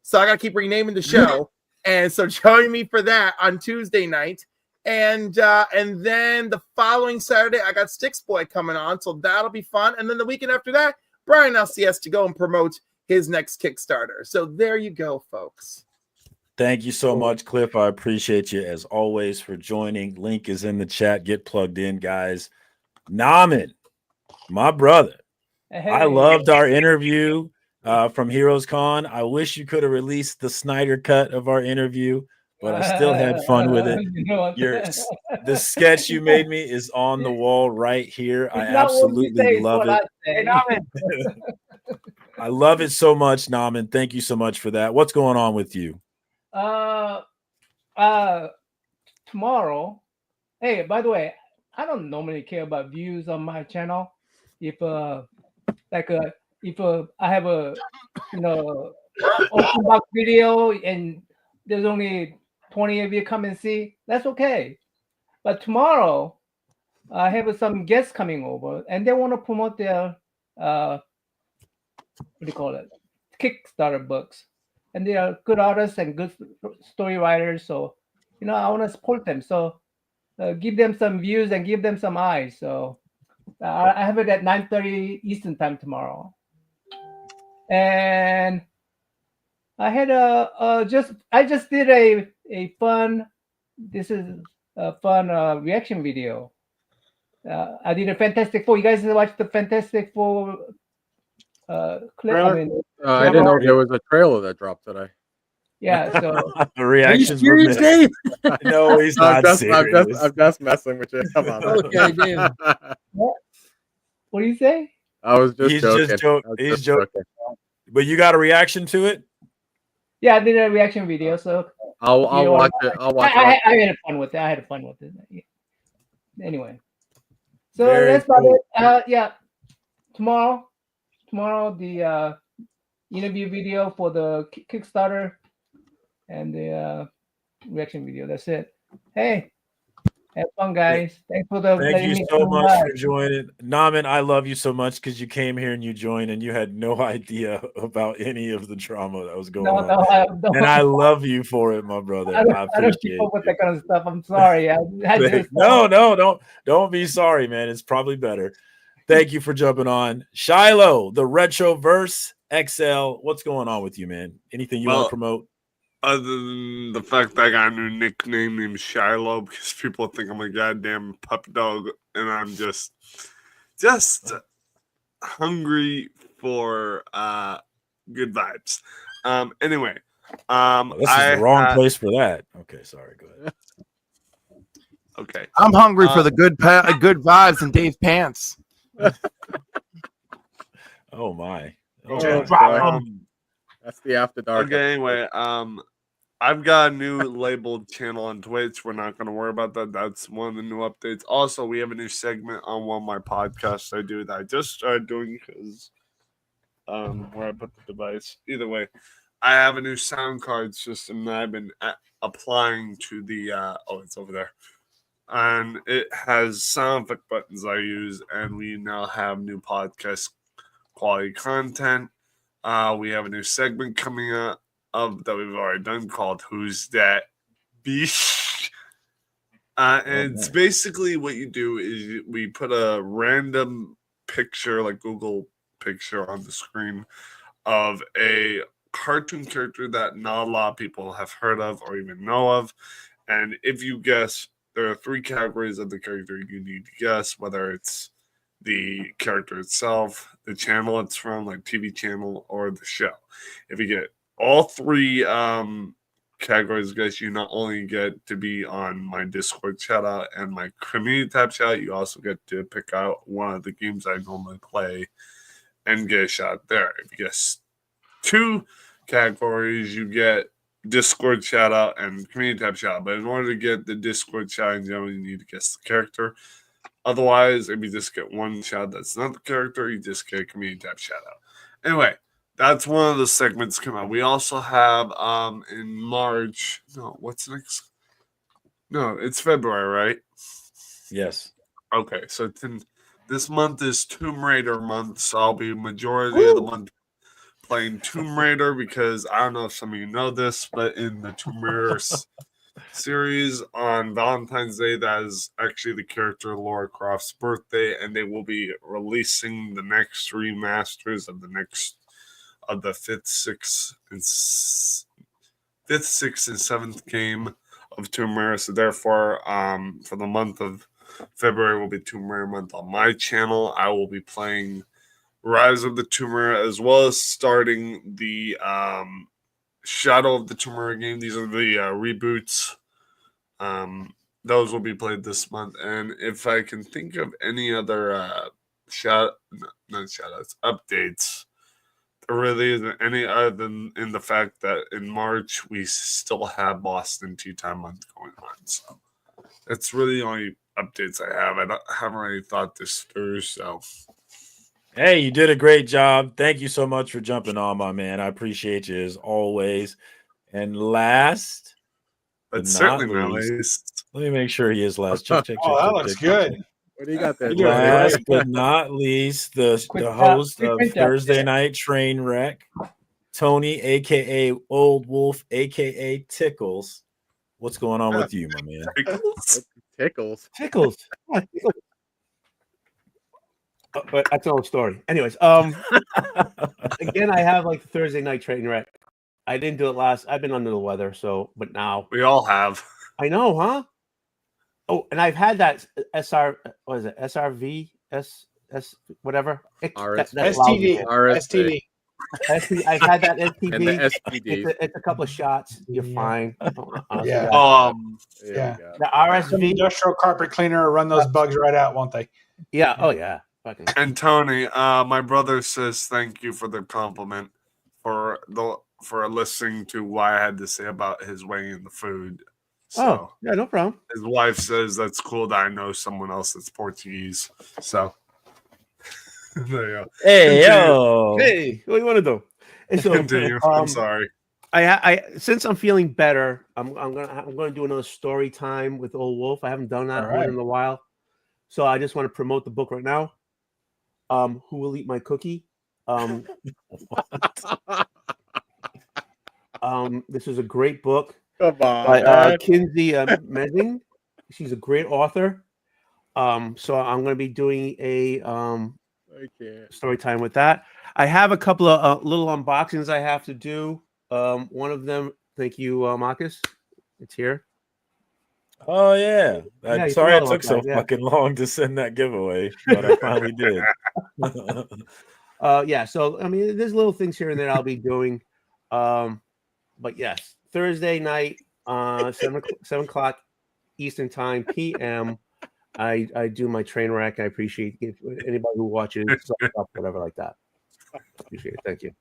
So I got to keep renaming the show. And so join me for that on Tuesday night. And then the following Saturday, I got Sticks Boy coming on. So that'll be fun. And then the weekend after that, Brian LCS to go and promote his next Kickstarter. So there you go, folks. Thank you so much, Cliff. I appreciate you as always for joining. Link is in the chat. Get plugged in, guys. Namin, my brother. I loved our interview from Heroes Con. I wish you could have released the Snyder cut of our interview, but I still had fun with it. The sketch you made me is on the wall right here. I absolutely love it. I love it so much, Namin. Thank you so much for that. What's going on with you? Tomorrow. Hey, by the way, I don't normally care about views on my channel. If I have a open box video and there's only 20 of you come and see, that's okay. But tomorrow I have some guests coming over and they want to promote their what do you call it? Kickstarter books. And they are good artists and good story writers. So, I want to support them. So give them some views and give them some eyes. So I have it at 9:30 Eastern time tomorrow. And I had I just did a fun, this is a fun reaction video. I did a Fantastic Four. You guys watched the Fantastic Four clip? I didn't know there was a trailer that dropped today. Yeah, so reactions were mixed. No, he's not serious. I'm just messing with you. Come on. Okay, damn. What do you say? I was just He's joking. just joking. He's joking. But you got a reaction to it? Yeah, I did a reaction video. So I'll watch it. I'll watch it. I had fun with it. I had fun with it. Anyway, so Very that's about cool. it. Yeah, tomorrow the interview video for the Kickstarter and the reaction video. That's it. Hey, have fun, guys. Thanks for the. Thank you so much for joining. Namin, I love you so much because you came here and you joined and you had no idea about any of the drama that was going on. And I love you for it, my brother. I don't keep up with that kind of stuff. I'm sorry. Don't be sorry, man. It's probably better. Thank you for jumping on. Shiloh, the Retroverse XL. What's going on with you, man? Anything you want to promote? Other than the fact that I got a new nickname named Shiloh because people think I'm a goddamn pup dog and I'm just hungry for good vibes. Anyway, this is the wrong place for that. Okay, sorry. Go ahead. Okay, I'm hungry for the good vibes in Dave's pants. Oh my! That's the after dark. Okay, anyway, I've got a new labeled channel on Twitch. We're not going to worry about that. That's one of the new updates. Also, we have a new segment on one of my podcasts I do that I just started doing because where I put the device. Either way, I have a new sound card system that I've been applying to the. It's over there, and it has sound effect buttons I use, and we now have new podcast quality content. We have a new segment coming up that we've already done called "Who's That Beast?" And it's basically what you do is we put a random picture, like Google picture, on the screen of a cartoon character that not a lot of people have heard of or even know of. And if you guess, there are 3 categories of the character you need to guess, whether it's the character itself, the channel it's from, like TV channel, or the show. If you get all 3 categories, guys, you not only get to be on my Discord shout out and my community tab shout out, you also get to pick out one of the games I normally play and get a shout out there. If you guess 2 categories, you get Discord shout out and community tab shout out. But in order to get the Discord shout out, you need to guess the character. Otherwise, if you just get one shout out that's not the character, you just get a community tab shout out. Anyway, that's one of the segments come out. We also have in March. No, what's next? No, it's February, right? Yes. Okay, so this month is Tomb Raider month, so I'll be majority of the month playing Tomb Raider because I don't know if some of you know this, but in the Tomb Raider series on Valentine's Day, that is actually the character Lara Croft's birthday, and they will be releasing the next remasters of the 5th, 6th, and 7th game of Tomb Raider. So therefore, for the month of February will be Tomb Raider month on my channel. I will be playing Rise of the Tomb Raider as well as starting the Shadow of the Tomb Raider game. These are the reboots. Those will be played this month. And if I can think of any other updates, there really isn't any other than in the fact that in March we still have Boston Tea Time Month going on. So that's really the only updates I have. I haven't really thought this through. So, hey, you did a great job. Thank you so much for jumping on, my man. I appreciate you as always. And last, but certainly not least, let me make sure he is last. Check. That looks good. What do you got there? Last but not least, the host of Thursday Night Train Wreck, Tony, aka Old Wolf, aka Tickles. What's going on with you, my man? Tickles. But that's another story. Anyways, again, I have like the Thursday Night Train Wreck. I didn't do it last. I've been under the weather, but now we all have. I know, huh? Oh, and I've had that what is it? SRV, whatever. STD. STD. I've had that STD. And the SPD. It's a couple of shots. You're fine. Yeah. The RSV. Some industrial carpet cleaner will run those bugs right out, won't they? Yeah. Oh yeah. And Tony, my brother says thank you for the compliment for listening to what I had to say about his weighing in the food. So, yeah, no problem. His wife says that's cool that I know someone else that's Portuguese. So there you go. Hey, yo. Hey, what do you want to do? And so, continue. I'm sorry. I since I'm feeling better, I'm gonna do another story time with Old Wolf. I haven't done that in a while, so I just want to promote the book right now. Who Will Eat My Cookie? This is a great book. Come on, by Kinsey Mezing. She's a great author. So I'm going to be doing a story time with that. I have a couple of little unboxings I have to do. One of them, thank you, Marcus. It's here. Oh yeah. Sorry it took so yeah. fucking long to send that giveaway, but I finally did. Yeah. So I mean, there's little things here and there I'll be doing. But yes, Thursday night, 7 o'clock Eastern Time, PM. I do my train wreck. I appreciate anybody who watches stuff, whatever like that. Appreciate it. Thank you.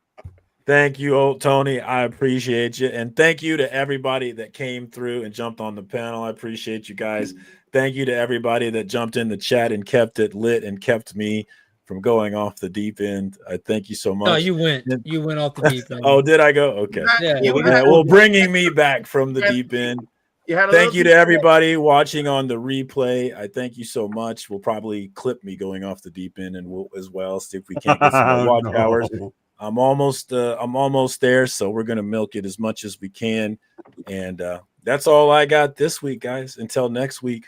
Thank you, old Tony. I appreciate you. And thank you to everybody that came through and jumped on the panel. I appreciate you guys. Thank you to everybody that jumped in the chat and kept it lit and kept me from from going off the deep end. I thank you so much. No, you went off the deep end. Oh, did I go? Okay. Yeah. All right, well, bringing me back from the deep end. You had a Thank little you to deep end. everybody watching on the replay. I thank you so much. We'll probably clip me going off the deep end, and we'll as well see if we can't get some more watch hours. I'm almost there, so we're gonna milk it as much as we can. And that's all I got this week, guys. Until next week.